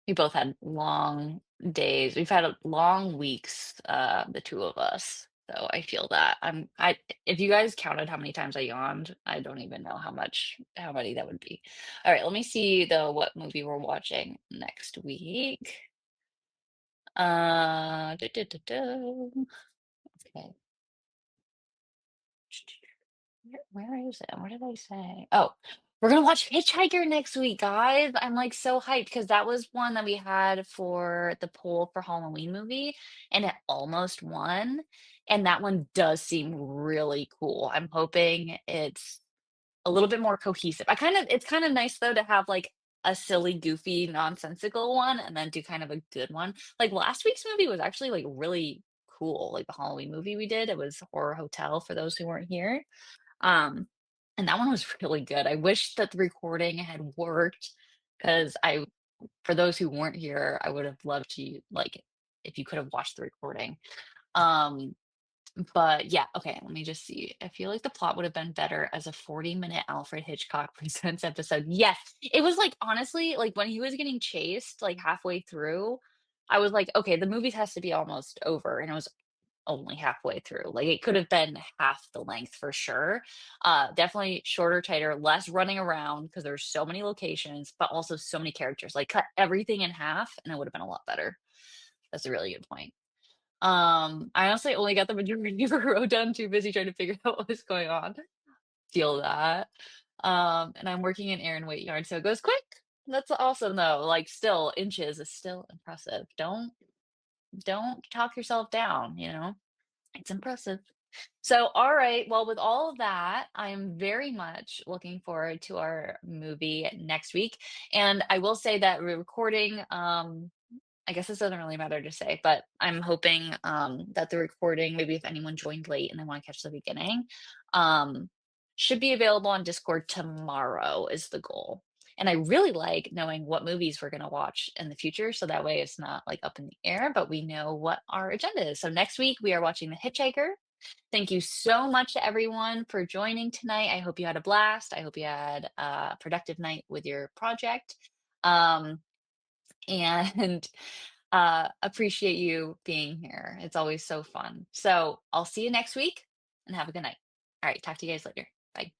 Speaker 10: We both had long days. We've had long weeks, the two of us. So I feel that. If you guys counted how many times I yawned, I don't even know how many that would be. All right, let me see what movie we're watching next week. Okay. Where is it? What did I say? Oh, we're gonna watch Hitchhiker next week, guys. I'm like so hyped because that was one that we had for the poll for Halloween movie, and it almost won. And that one does seem really cool. I'm hoping it's a little bit more cohesive. It's kind of nice though to have like a silly, goofy, nonsensical one and then do kind of a good one. Like last week's movie was actually like really cool. Like the Halloween movie we did, it was Horror Hotel for those who weren't here. Um, and that one was really good. I wish that the recording had worked because for those who weren't here, I would have loved to like if you could have watched the recording. Um, but yeah, okay, let me just see. I feel like the plot would have been better as a 40-minute Alfred Hitchcock Presents episode. Yes, it was like honestly, like when he was getting chased, like halfway through, I was like, okay, the movie has to be almost over, and it was only halfway through. Like it could have been half the length for sure. Definitely shorter, tighter, less running around because there's so many locations, but also so many characters. Like cut everything in half, and it would have been a lot better. That's a really good point. I honestly only got the majority of a row done, too busy trying to figure out what was going on. Feel that. And I'm working in air and weight yard, so it goes quick. That's awesome though. Like still, inches is still impressive. Don't talk yourself down, you know? It's impressive. So, all right. Well, with all of that, I'm very much looking forward to our movie next week. And I will say that we're recording, I guess this doesn't really matter to say, but I'm hoping that the recording, maybe if anyone joined late and they want to catch the beginning, um, should be available on Discord tomorrow is the goal. And I really like knowing what movies we're going to watch in the future. So that way it's not like up in the air, but we know what our agenda is. So next week we are watching The Hitchhiker. Thank you so much to everyone for joining tonight. I hope you had a blast. I hope you had a productive night with your project. And appreciate you being here. It's always so fun. So I'll see you next week and have a good night. All right, talk to you guys later. Bye.